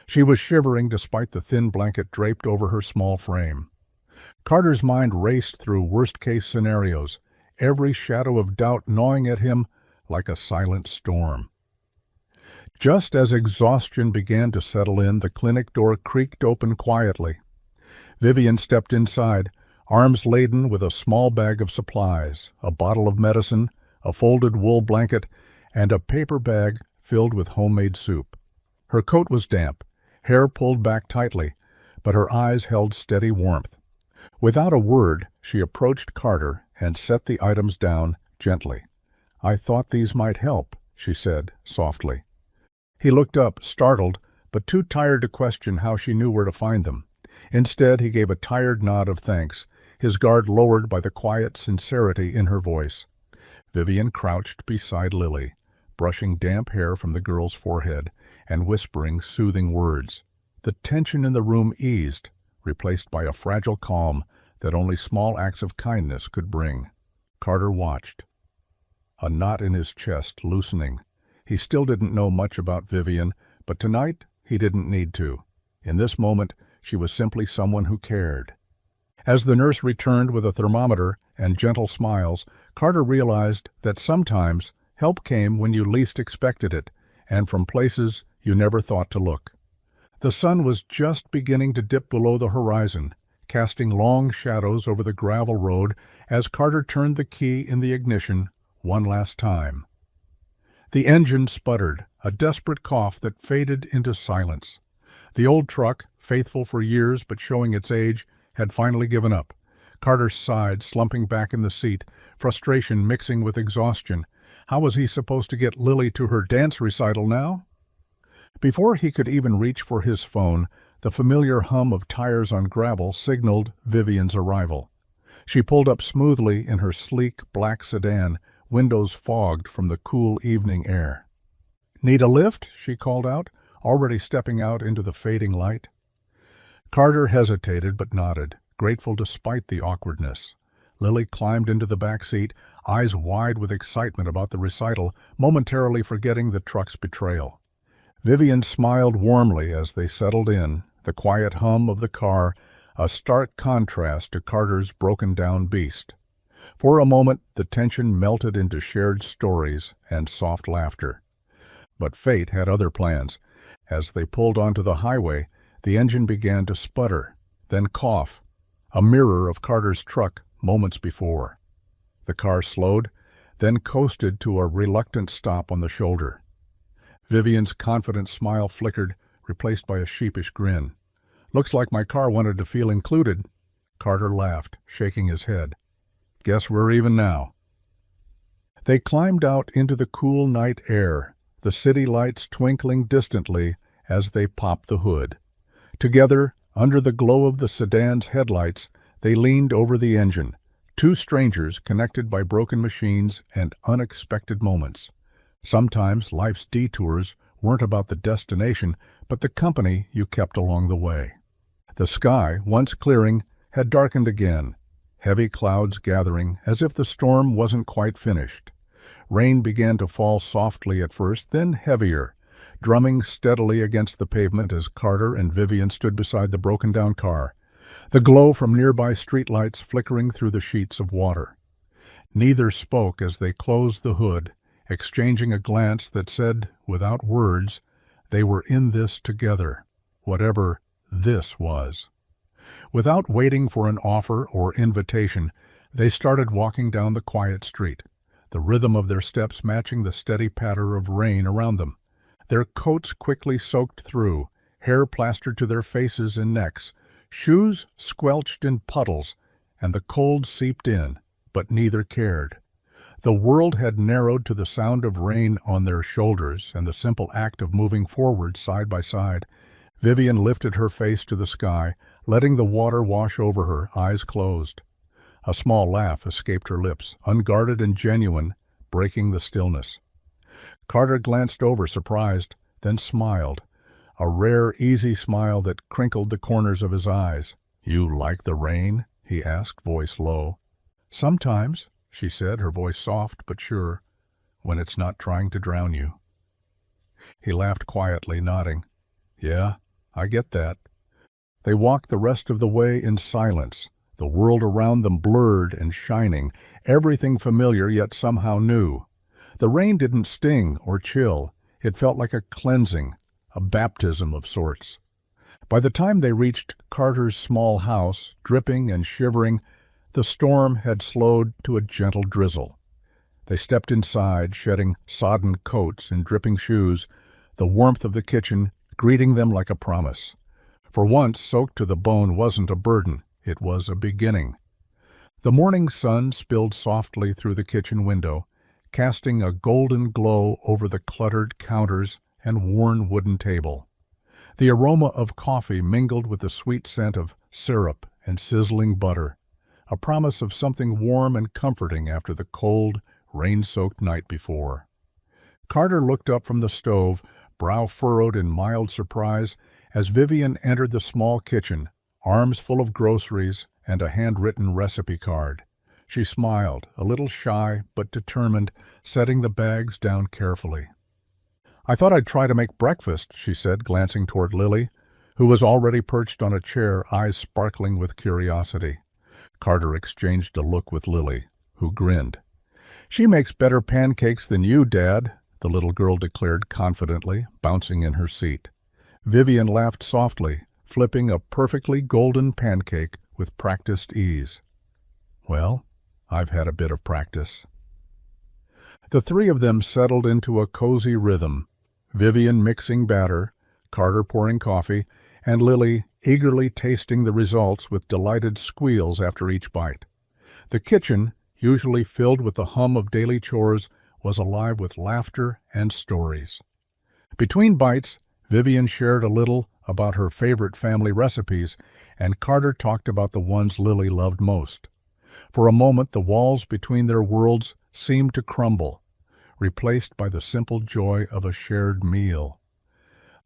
She was shivering despite the thin blanket draped over her small frame. Carter's mind raced through worst-case scenarios, every shadow of doubt gnawing at him like a silent storm. Just as exhaustion began to settle in, the clinic door creaked open quietly. Vivian stepped inside, arms laden with a small bag of supplies, a bottle of medicine, a folded wool blanket, and a paper bag filled with homemade soup. Her coat was damp, hair pulled back tightly, but her eyes held steady warmth. Without a word, she approached Carter and set the items down gently. "I thought these might help," she said softly. He looked up, startled, but too tired to question how she knew where to find them. Instead, he gave a tired nod of thanks, his guard lowered by the quiet sincerity in her voice. Vivian crouched beside Lily, brushing damp hair from the girl's forehead and whispering soothing words. The tension in the room eased, replaced by a fragile calm that only small acts of kindness could bring. Carter watched, a knot in his chest loosening. He still didn't know much about Vivian, but tonight he didn't need to. In this moment, she was simply someone who cared. As the nurse returned with a thermometer and gentle smiles, Carter realized that sometimes help came when you least expected it, and from places you never thought to look. The sun was just beginning to dip below the horizon, casting long shadows over the gravel road as Carter turned the key in the ignition one last time. The engine sputtered, a desperate cough that faded into silence. The old truck, faithful for years but showing its age, had finally given up. Carter sighed, slumping back in the seat, frustration mixing with exhaustion. How was he supposed to get Lily to her dance recital now? Before he could even reach for his phone, the familiar hum of tires on gravel signaled Vivian's arrival. She pulled up smoothly in her sleek black sedan, windows fogged from the cool evening air. "Need a lift?" she called out, already stepping out into the fading light. Carter hesitated but nodded, grateful despite the awkwardness. Lily climbed into the back seat, eyes wide with excitement about the recital, momentarily forgetting the truck's betrayal. Vivian smiled warmly as they settled in, the quiet hum of the car a stark contrast to Carter's broken-down beast. For a moment, the tension melted into shared stories and soft laughter. But fate had other plans. As they pulled onto the highway, the engine began to sputter, then cough, a mirror of Carter's truck moments before. The car slowed, then coasted to a reluctant stop on the shoulder. Vivian's confident smile flickered, replaced by a sheepish grin. "Looks like my car wanted to feel included." Carter laughed, shaking his head. "Guess we're even now." They climbed out into the cool night air, the city lights twinkling distantly as they popped the hood. Together, under the glow of the sedan's headlights, they leaned over the engine, two strangers connected by broken machines and unexpected moments. Sometimes life's detours weren't about the destination, but the company you kept along the way. The sky, once clearing, had darkened again, heavy clouds gathering as if the storm wasn't quite finished. Rain began to fall softly at first, then heavier, drumming steadily against the pavement as Carter and Vivian stood beside the broken-down car, the glow from nearby streetlights flickering through the sheets of water. Neither spoke as they closed the hood, exchanging a glance that said, without words, they were in this together, whatever this was. Without waiting for an offer or invitation, they started walking down the quiet street, the rhythm of their steps matching the steady patter of rain around them. Their coats quickly soaked through, hair plastered to their faces and necks, shoes squelched in puddles, and the cold seeped in, but neither cared. The world had narrowed to the sound of rain on their shoulders and the simple act of moving forward side by side. Vivian lifted her face to the sky, letting the water wash over her, eyes closed. A small laugh escaped her lips, unguarded and genuine, breaking the stillness. Carter glanced over, surprised, then smiled, a rare, easy smile that crinkled the corners of his eyes. "You like the rain?" he asked, voice low. "Sometimes," she said, her voice soft but sure, "when it's not trying to drown you." He laughed quietly, nodding. "Yeah, I get that." They walked the rest of the way in silence, the world around them blurred and shining, everything familiar yet somehow new. The rain didn't sting or chill. It felt like a cleansing, a baptism of sorts. By the time they reached Carter's small house, dripping and shivering, the storm had slowed to a gentle drizzle. They stepped inside, shedding sodden coats and dripping shoes, the warmth of the kitchen greeting them like a promise. For once, soaked to the bone wasn't a burden, it was a beginning. The morning sun spilled softly through the kitchen window, casting a golden glow over the cluttered counters and worn wooden table. The aroma of coffee mingled with the sweet scent of syrup and sizzling butter, a promise of something warm and comforting after the cold, rain-soaked night before. Carter looked up from the stove, brow furrowed in mild surprise, as Vivian entered the small kitchen, arms full of groceries and a handwritten recipe card. She smiled, a little shy but determined, setting the bags down carefully. "I thought I'd try to make breakfast," she said, glancing toward Lily, who was already perched on a chair, eyes sparkling with curiosity. Carter exchanged a look with Lily, who grinned. "She makes better pancakes than you, Dad," the little girl declared confidently, bouncing in her seat. Vivian laughed softly, flipping a perfectly golden pancake with practiced ease. "Well, I've had a bit of practice." The three of them settled into a cozy rhythm, Vivian mixing batter, Carter pouring coffee, and Lily eagerly tasting the results with delighted squeals after each bite. The kitchen, usually filled with the hum of daily chores, was alive with laughter and stories. Between bites, Vivian shared a little about her favorite family recipes, and Carter talked about the ones Lily loved most. For a moment, the walls between their worlds seemed to crumble, replaced by the simple joy of a shared meal.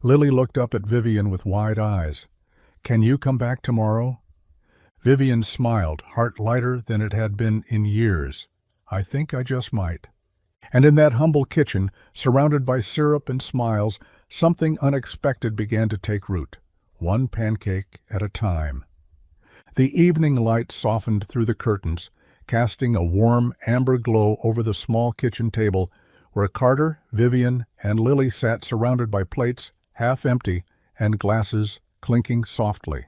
Lily looked up at Vivian with wide eyes. "Can you come back tomorrow?" Vivian smiled, heart lighter than it had been in years. "I think I just might." And in that humble kitchen, surrounded by syrup and smiles, something unexpected began to take root, one pancake at a time. The evening light softened through the curtains, casting a warm amber glow over the small kitchen table, where Carter, Vivian, and Lily sat surrounded by plates half empty and glasses clinking softly.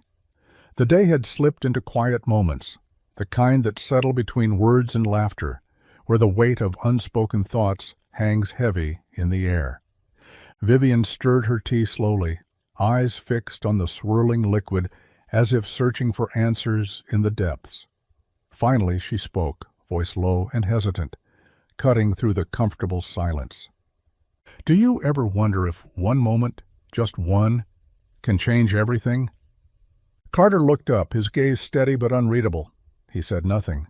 The day had slipped into quiet moments, the kind that settle between words and laughter, where the weight of unspoken thoughts hangs heavy in the air. Vivian stirred her tea slowly, eyes fixed on the swirling liquid as if searching for answers in the depths. Finally she spoke, voice low and hesitant, cutting through the comfortable silence. "Do you ever wonder if one moment, just one, can change everything?" Carter looked up, his gaze steady but unreadable. He said nothing.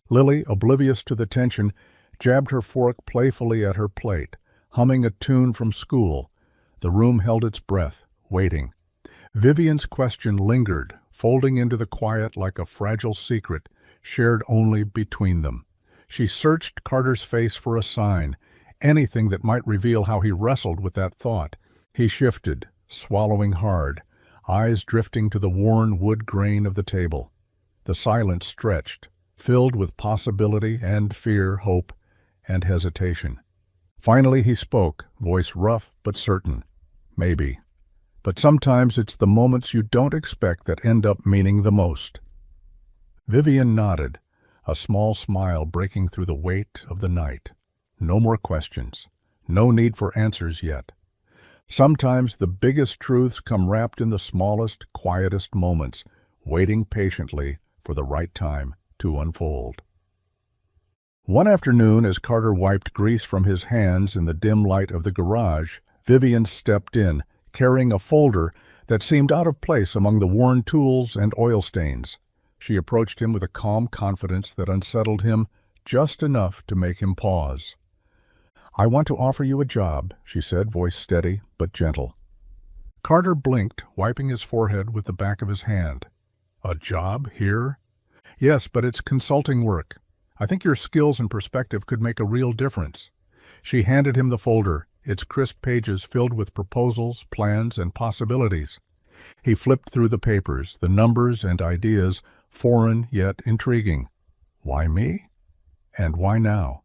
Lily, oblivious to the tension, jabbed her fork playfully at her plate, humming a tune from school. The room held its breath, waiting. Vivian's question lingered, folding into the quiet like a fragile secret, shared only between them. She searched Carter's face for a sign, anything that might reveal how he wrestled with that thought. He shifted, swallowing hard, eyes drifting to the worn wood grain of the table. The silence stretched, filled with possibility and fear, hope, and hesitation. Finally he spoke, voice rough but certain. "Maybe. But sometimes it's the moments you don't expect that end up meaning the most." Vivian nodded, a small smile breaking through the weight of the night. No more questions. No need for answers yet. Sometimes the biggest truths come wrapped in the smallest, quietest moments, waiting patiently for the right time to unfold. One afternoon, as Carter wiped grease from his hands in the dim light of the garage, Vivian stepped in, carrying a folder that seemed out of place among the worn tools and oil stains. She approached him with a calm confidence that unsettled him just enough to make him pause. "I want to offer you a job," she said, voice steady but gentle. Carter blinked, wiping his forehead with the back of his hand. "A job here?" "Yes, but it's consulting work. I think your skills and perspective could make a real difference." She handed him the folder, its crisp pages filled with proposals, plans, and possibilities. He flipped through the papers, the numbers and ideas, foreign yet intriguing. Why me? And why now?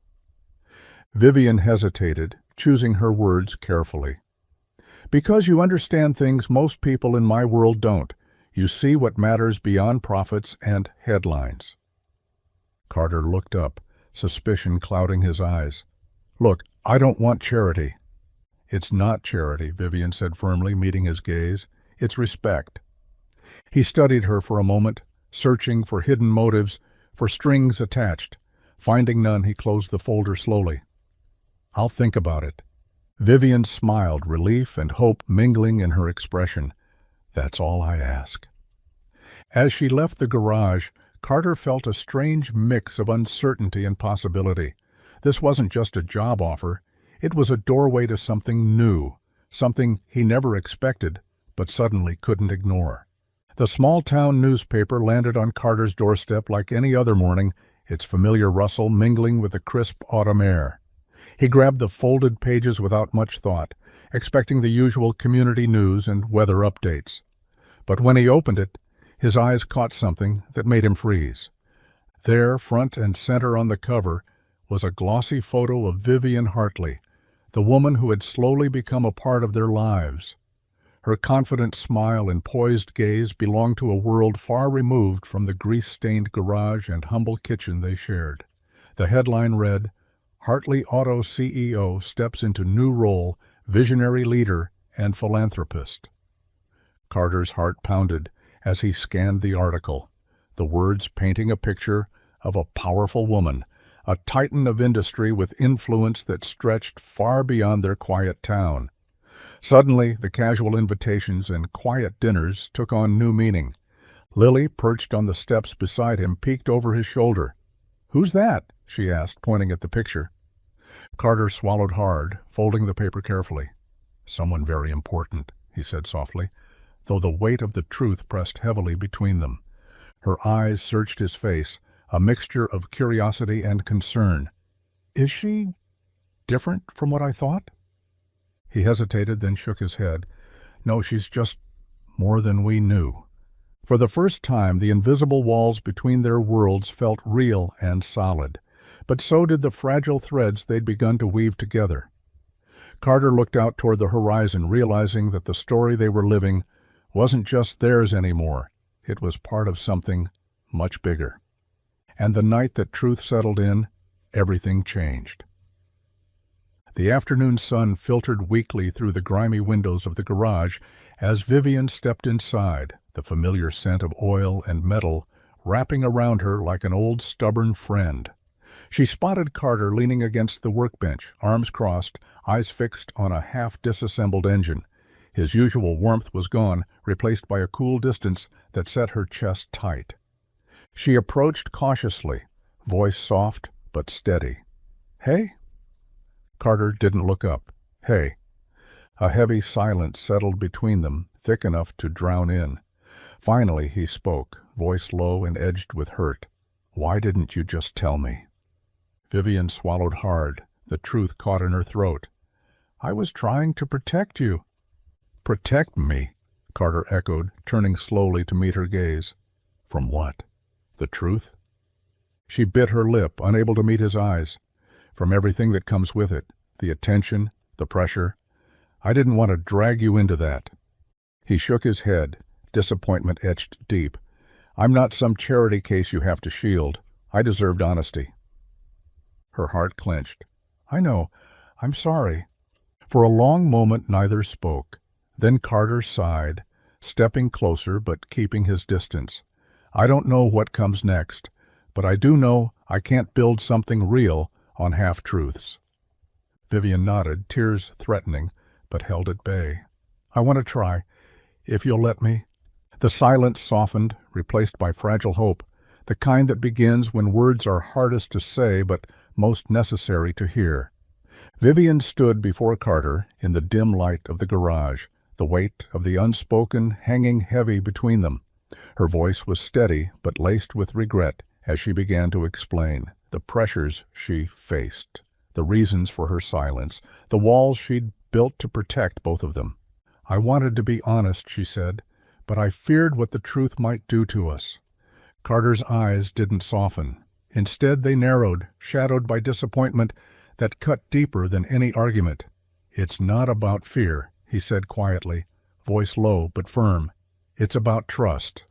Vivian hesitated, choosing her words carefully. Because you understand things most people in my world don't. You see what matters beyond profits and headlines. Carter looked up, suspicion clouding his eyes. Look, I don't want charity. It's not charity, Vivian said firmly, meeting his gaze. It's respect. He studied her for a moment, searching for hidden motives, for strings attached. Finding none, he closed the folder slowly. I'll think about it. Vivian smiled, relief and hope mingling in her expression. That's all I ask. As she left the garage, Carter felt a strange mix of uncertainty and possibility. This wasn't just a job offer. It was a doorway to something new, something he never expected, but suddenly couldn't ignore. The small-town newspaper landed on Carter's doorstep like any other morning, its familiar rustle mingling with the crisp autumn air. He grabbed the folded pages without much thought, expecting the usual community news and weather updates. But when he opened it, his eyes caught something that made him freeze. There, front and center on the cover, was a glossy photo of Vivian Hartley, the woman who had slowly become a part of their lives. Her confident smile and poised gaze belonged to a world far removed from the grease-stained garage and humble kitchen they shared. The headline read, Hartley Auto CEO steps into new role, visionary leader and philanthropist. Carter's heart pounded as he scanned the article, the words painting a picture of a powerful woman, a titan of industry with influence that stretched far beyond their quiet town. Suddenly, the casual invitations and quiet dinners took on new meaning. Lily, perched on the steps beside him, peeked over his shoulder. "Who's that?" she asked, pointing at the picture. Carter swallowed hard, folding the paper carefully. "Someone very important," he said softly, though the weight of the truth pressed heavily between them. Her eyes searched his face, a mixture of curiosity and concern. "Is she different from what I thought?" He hesitated, then shook his head. "No, she's just more than we knew." For the first time, the invisible walls between their worlds felt real and solid, but so did the fragile threads they'd begun to weave together. Carter looked out toward the horizon, realizing that the story they were living wasn't just theirs anymore. It was part of something much bigger. And the night that truth settled in, everything changed. The afternoon sun filtered weakly through the grimy windows of the garage as Vivian stepped inside, the familiar scent of oil and metal wrapping around her like an old stubborn friend. She spotted Carter leaning against the workbench, arms crossed, eyes fixed on a half-disassembled engine. His usual warmth was gone, replaced by a cool distance that set her chest tight. She approached cautiously, voice soft but steady. "Hey?" Carter didn't look up. "Hey." A heavy silence settled between them, thick enough to drown in. Finally he spoke, voice low and edged with hurt. "Why didn't you just tell me?" Vivian swallowed hard, the truth caught in her throat. "I was trying to protect you." "Protect me?" Carter echoed, turning slowly to meet her gaze. "From what? The truth?" She bit her lip, unable to meet his eyes. "From everything that comes with it, the attention, the pressure. I didn't want to drag you into that." He shook his head, disappointment etched deep. "I'm not some charity case you have to shield. I deserved honesty." Her heart clenched. "I know. I'm sorry." For a long moment neither spoke. Then Carter sighed, stepping closer but keeping his distance. "I don't know what comes next, but I do know I can't build something real on half-truths." Vivian nodded, tears threatening, but held at bay. "I want to try, if you'll let me." The silence softened, replaced by fragile hope, the kind that begins when words are hardest to say but most necessary to hear. Vivian stood before Carter in the dim light of the garage, the weight of the unspoken hanging heavy between them. Her voice was steady but laced with regret as she began to explain the pressures she faced, the reasons for her silence, the walls she'd built to protect both of them. "I wanted to be honest," she said, "but I feared what the truth might do to us." Carter's eyes didn't soften. Instead, they narrowed, shadowed by disappointment that cut deeper than any argument. "It's not about fear," he said quietly, voice low but firm. "It's about trust."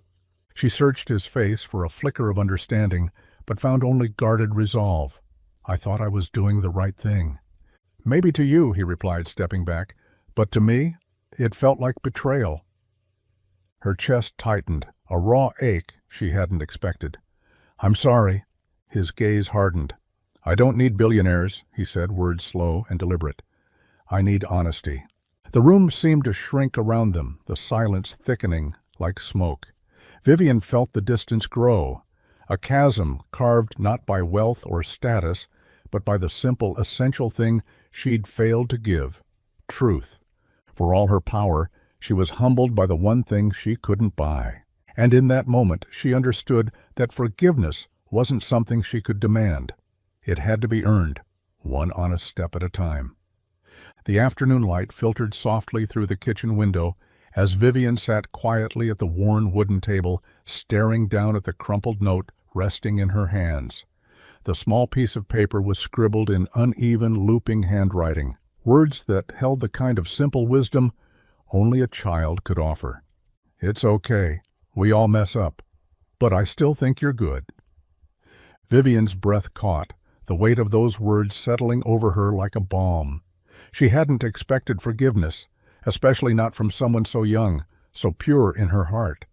She searched his face for a flicker of understanding, but found only guarded resolve. "I thought I was doing the right thing." "Maybe to you," he replied, stepping back, "but to me, it felt like betrayal." Her chest tightened, a raw ache she hadn't expected. "I'm sorry." His gaze hardened. "I don't need billionaires," he said, words slow and deliberate. "I need honesty." The room seemed to shrink around them, the silence thickening like smoke. Vivian felt the distance grow, a chasm carved not by wealth or status, but by the simple, essential thing she'd failed to give: truth. For all her power, she was humbled by the one thing she couldn't buy. And in that moment, she understood that forgiveness wasn't something she could demand. It had to be earned, one honest step at a time. The afternoon light filtered softly through the kitchen window as Vivian sat quietly at the worn wooden table, staring down at the crumpled note resting in her hands. The small piece of paper was scribbled in uneven, looping handwriting, words that held the kind of simple wisdom only a child could offer. "It's okay. We all mess up. But I still think you're good." Vivian's breath caught, the weight of those words settling over her like a balm. She hadn't expected forgiveness, especially not from someone so young, so pure in her heart.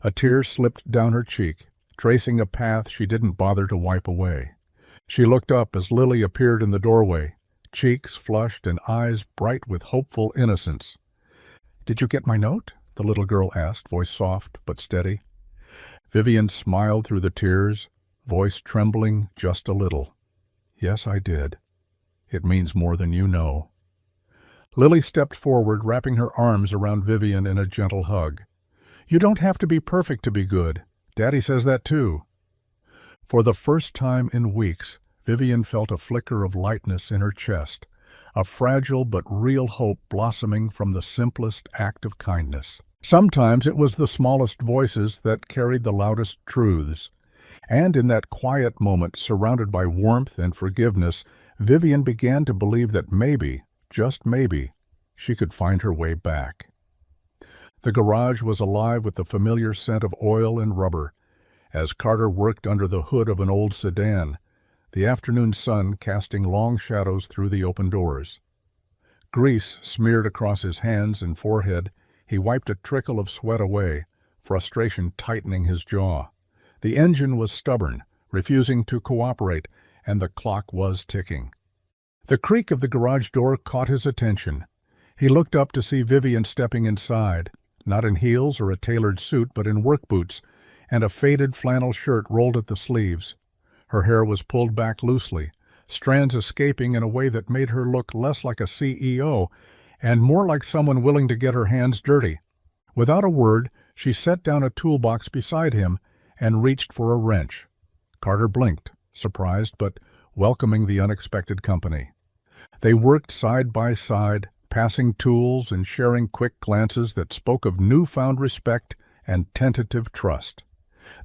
A tear slipped down her cheek, tracing a path she didn't bother to wipe away. She looked up as Lily appeared in the doorway, cheeks flushed and eyes bright with hopeful innocence. "Did you get my note?" the little girl asked, voice soft but steady. Vivian smiled through the tears, voice trembling just a little. "Yes, I did. It means more than you know." Lily stepped forward, wrapping her arms around Vivian in a gentle hug. "You don't have to be perfect to be good. Daddy says that too." For the first time in weeks, Vivian felt a flicker of lightness in her chest, a fragile but real hope blossoming from the simplest act of kindness. Sometimes it was the smallest voices that carried the loudest truths. And in that quiet moment, surrounded by warmth and forgiveness, Vivian began to believe that maybe, just maybe, she could find her way back. The garage was alive with the familiar scent of oil and rubber. As Carter worked under the hood of an old sedan, the afternoon sun casting long shadows through the open doors. Grease smeared across his hands and forehead, he wiped a trickle of sweat away, frustration tightening his jaw. The engine was stubborn, refusing to cooperate, and the clock was ticking. The creak of the garage door caught his attention. He looked up to see Vivian stepping inside, not in heels or a tailored suit, but in work boots, and a faded flannel shirt rolled at the sleeves. Her hair was pulled back loosely, strands escaping in a way that made her look less like a CEO and more like someone willing to get her hands dirty. Without a word, she set down a toolbox beside him and reached for a wrench. Carter blinked, surprised but welcoming the unexpected company. They worked side by side, passing tools and sharing quick glances that spoke of newfound respect and tentative trust.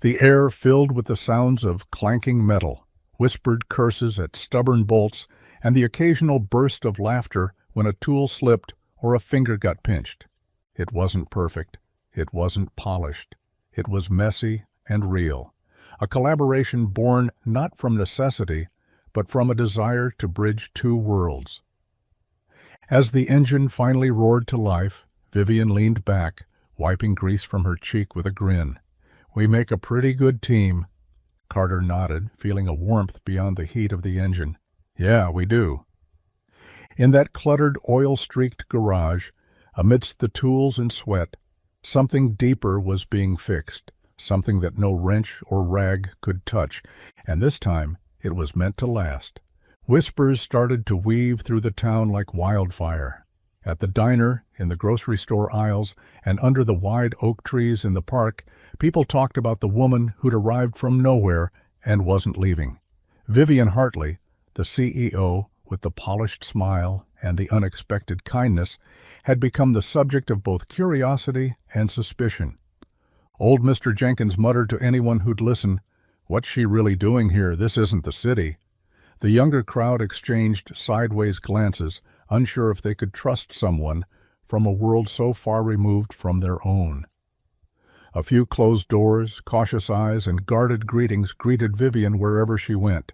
The air filled with the sounds of clanking metal, whispered curses at stubborn bolts, and the occasional burst of laughter when a tool slipped or a finger got pinched. It wasn't perfect. It wasn't polished. It was messy and real. A collaboration born not from necessity, but from a desire to bridge two worlds. As the engine finally roared to life, Vivian leaned back, wiping grease from her cheek with a grin. "We make a pretty good team." Carter nodded, feeling a warmth beyond the heat of the engine. "Yeah, we do." In that cluttered, oil-streaked garage, amidst the tools and sweat, something deeper was being fixed, something that no wrench or rag could touch, and this time it was meant to last. Whispers started to weave through the town like wildfire. At the diner, in the grocery store aisles, and under the wide oak trees in the park, people talked about the woman who'd arrived from nowhere and wasn't leaving. Vivian Hartley, the CEO, with the polished smile and the unexpected kindness, had become the subject of both curiosity and suspicion. Old Mr. Jenkins muttered to anyone who'd listen, "What's she really doing here? This isn't the city." The younger crowd exchanged sideways glances, unsure if they could trust someone from a world so far removed from their own. A few closed doors, cautious eyes, and guarded greetings greeted Vivian wherever she went.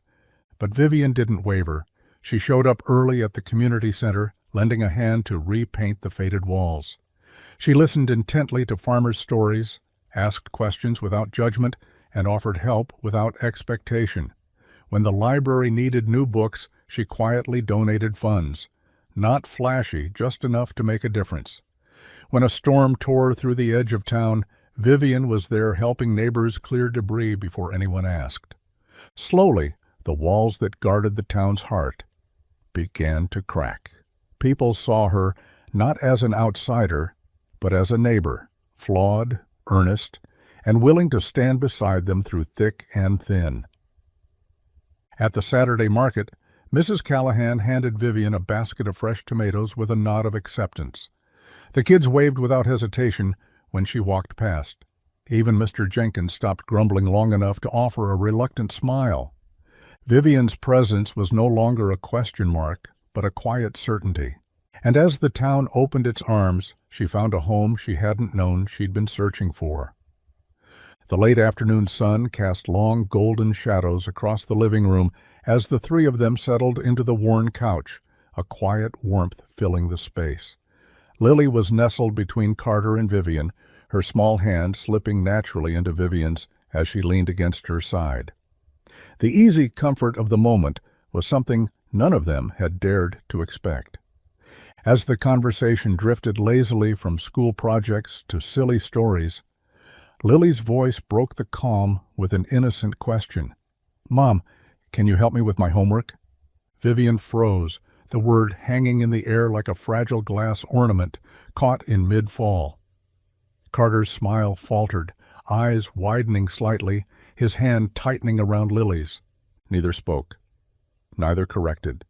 But Vivian didn't waver. She showed up early at the community center, lending a hand to repaint the faded walls. She listened intently to farmers' stories, asked questions without judgment, and offered help without expectation. When the library needed new books, she quietly donated funds. Not flashy, just enough to make a difference. When a storm tore through the edge of town, Vivian was there helping neighbors clear debris before anyone asked. Slowly, the walls that guarded the town's heart began to crack. People saw her not as an outsider, but as a neighbor, flawed, earnest, and willing to stand beside them through thick and thin. At the Saturday market, Mrs. Callahan handed Vivian a basket of fresh tomatoes with a nod of acceptance. The kids waved without hesitation when she walked past. Even Mr. Jenkins stopped grumbling long enough to offer a reluctant smile. Vivian's presence was no longer a question mark, but a quiet certainty. And as the town opened its arms, she found a home she hadn't known she'd been searching for. The late afternoon sun cast long golden shadows across the living room as the three of them settled into the worn couch, a quiet warmth filling the space. Lily was nestled between Carter and Vivian, her small hand slipping naturally into Vivian's as she leaned against her side. The easy comfort of the moment was something none of them had dared to expect. As the conversation drifted lazily from school projects to silly stories, Lily's voice broke the calm with an innocent question. "Mom, can you help me with my homework?" Vivian froze, the word hanging in the air like a fragile glass ornament caught in mid-fall. Carter's smile faltered, eyes widening slightly, his hand tightening around Lily's. Neither spoke. Neither corrected.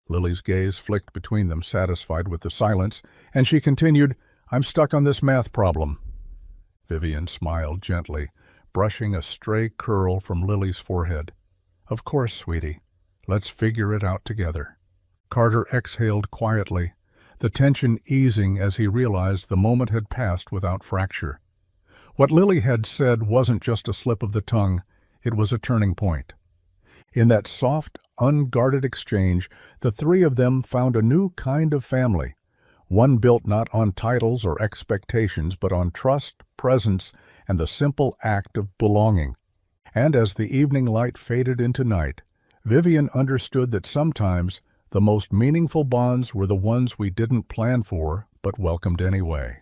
Lily's gaze flicked between them, satisfied with the silence, and she continued, "I'm stuck on this math problem." Vivian smiled gently, brushing a stray curl from Lily's forehead. "Of course, sweetie. Let's figure it out together." Carter exhaled quietly, the tension easing as he realized the moment had passed without fracture. What Lily had said wasn't just a slip of the tongue, it was a turning point. In that soft, unguarded exchange, the three of them found a new kind of family, one built not on titles or expectations, but on trust, presence, and the simple act of belonging. And as the evening light faded into night, Vivian understood that sometimes the most meaningful bonds were the ones we didn't plan for, but welcomed anyway.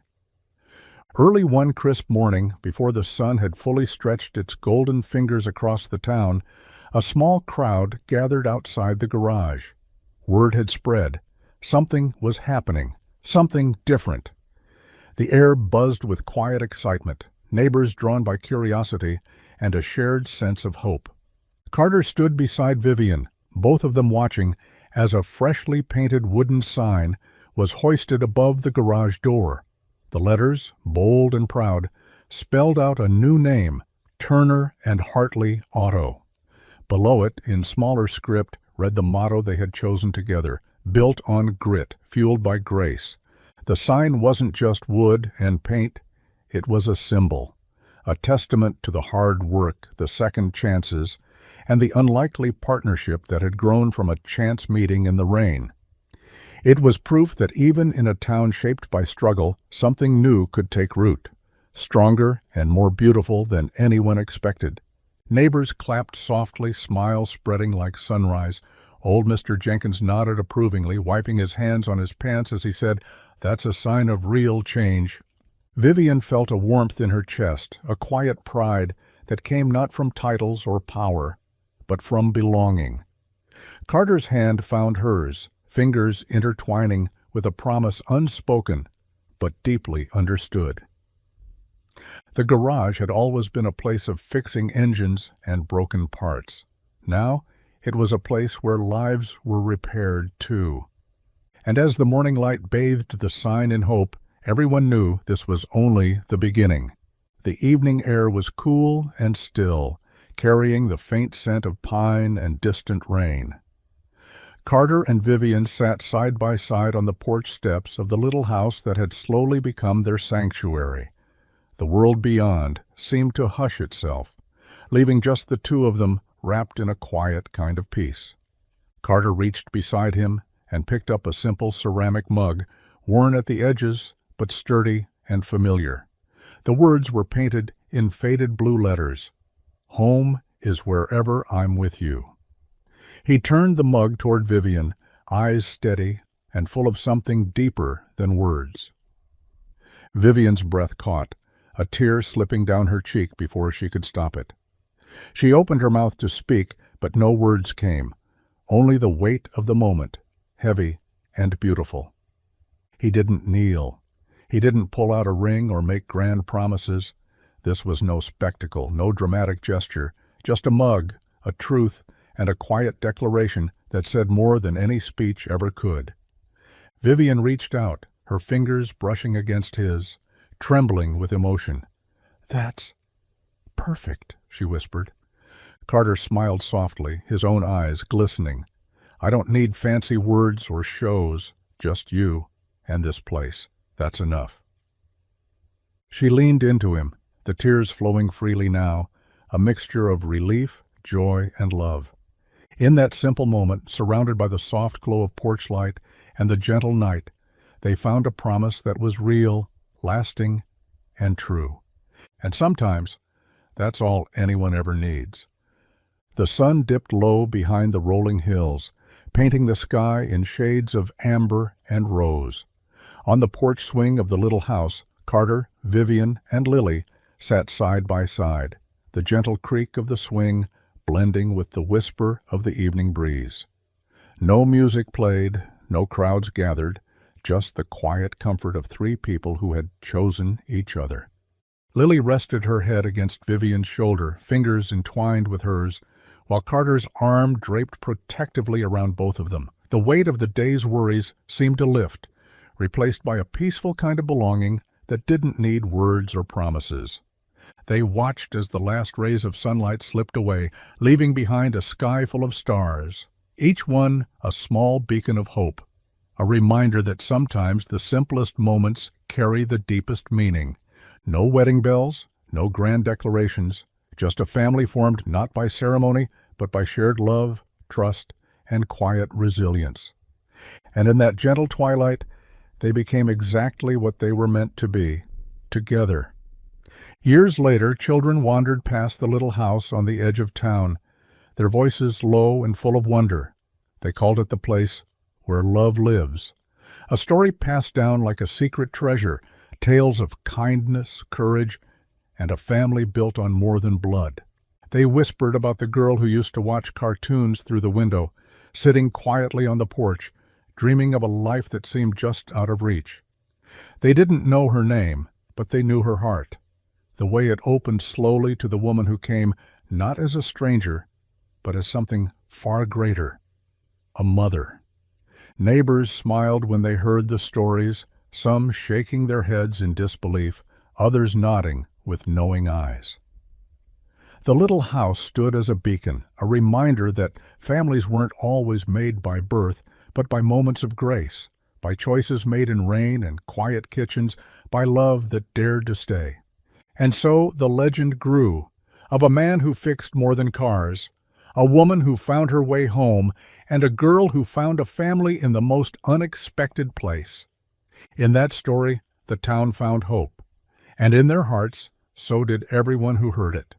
Early one crisp morning, before the sun had fully stretched its golden fingers across the town, a small crowd gathered outside the garage. Word had spread. Something was happening. Something different. The air buzzed with quiet excitement, neighbors drawn by curiosity, and a shared sense of hope. Carter stood beside Vivian, both of them watching, as a freshly painted wooden sign was hoisted above the garage door. The letters, bold and proud, spelled out a new name, Turner and Hartley Auto. Below it, in smaller script, read the motto they had chosen together, "Built on grit, fueled by grace." The sign wasn't just wood and paint, it was a symbol, a testament to the hard work, the second chances, and the unlikely partnership that had grown from a chance meeting in the rain. It was proof that even in a town shaped by struggle, something new could take root, stronger and more beautiful than anyone expected. Neighbors clapped softly, smiles spreading like sunrise. Old Mr. Jenkins nodded approvingly, wiping his hands on his pants as he said, "That's a sign of real change." Vivian felt a warmth in her chest, a quiet pride that came not from titles or power, but from belonging. Carter's hand found hers, fingers intertwining with a promise unspoken but deeply understood. The garage had always been a place of fixing engines and broken parts. Now it was a place where lives were repaired too. And as the morning light bathed the sign in hope, everyone knew this was only the beginning. The evening air was cool and still, carrying the faint scent of pine and distant rain. Carter and Vivian sat side by side on the porch steps of the little house that had slowly become their sanctuary. The world beyond seemed to hush itself, leaving just the two of them wrapped in a quiet kind of peace. Carter reached beside him and picked up a simple ceramic mug, worn at the edges but sturdy and familiar. The words were painted in faded blue letters. "Home is wherever I'm with you." He turned the mug toward Vivian, eyes steady and full of something deeper than words. Vivian's breath caught, a tear slipping down her cheek before she could stop it. She opened her mouth to speak, but no words came, only the weight of the moment, heavy and beautiful. He didn't kneel. He didn't pull out a ring or make grand promises. This was no spectacle, no dramatic gesture, just a mug, a truth, and a quiet declaration that said more than any speech ever could. Vivian reached out, her fingers brushing against his, trembling with emotion. "That's perfect," she whispered. Carter smiled softly, his own eyes glistening. "I don't need fancy words or shows, just you and this place. That's enough." She leaned into him, the tears flowing freely now, a mixture of relief, joy, and love. In that simple moment, surrounded by the soft glow of porch light and the gentle night, they found a promise that was real, lasting, and true. And sometimes, that's all anyone ever needs. The sun dipped low behind the rolling hills, painting the sky in shades of amber and rose. On the porch swing of the little house, Carter, Vivian, and Lily sat side by side, the gentle creak of the swing blending with the whisper of the evening breeze. No music played, no crowds gathered, just the quiet comfort of three people who had chosen each other. Lily rested her head against Vivian's shoulder, fingers entwined with hers, while Carter's arm draped protectively around both of them. The weight of the day's worries seemed to lift, replaced by a peaceful kind of belonging that didn't need words or promises. They watched as the last rays of sunlight slipped away, leaving behind a sky full of stars, each one a small beacon of hope, a reminder that sometimes the simplest moments carry the deepest meaning. No wedding bells, no grand declarations, just a family formed not by ceremony, but by shared love, trust, and quiet resilience. And in that gentle twilight, they became exactly what they were meant to be, together. Years later, children wandered past the little house on the edge of town, their voices low and full of wonder. They called it the place where love lives. A story passed down like a secret treasure, tales of kindness, courage, and a family built on more than blood. They whispered about the girl who used to watch cartoons through the window, sitting quietly on the porch, dreaming of a life that seemed just out of reach. They didn't know her name, but they knew her heart, the way it opened slowly to the woman who came not as a stranger, but as something far greater, a mother. Neighbors smiled when they heard the stories, some shaking their heads in disbelief, others nodding with knowing eyes. The little house stood as a beacon, a reminder that families weren't always made by birth, but by moments of grace, by choices made in rain and quiet kitchens, by love that dared to stay. And so the legend grew, of a man who fixed more than cars, a woman who found her way home, and a girl who found a family in the most unexpected place. In that story, the town found hope, and in their hearts, so did everyone who heard it.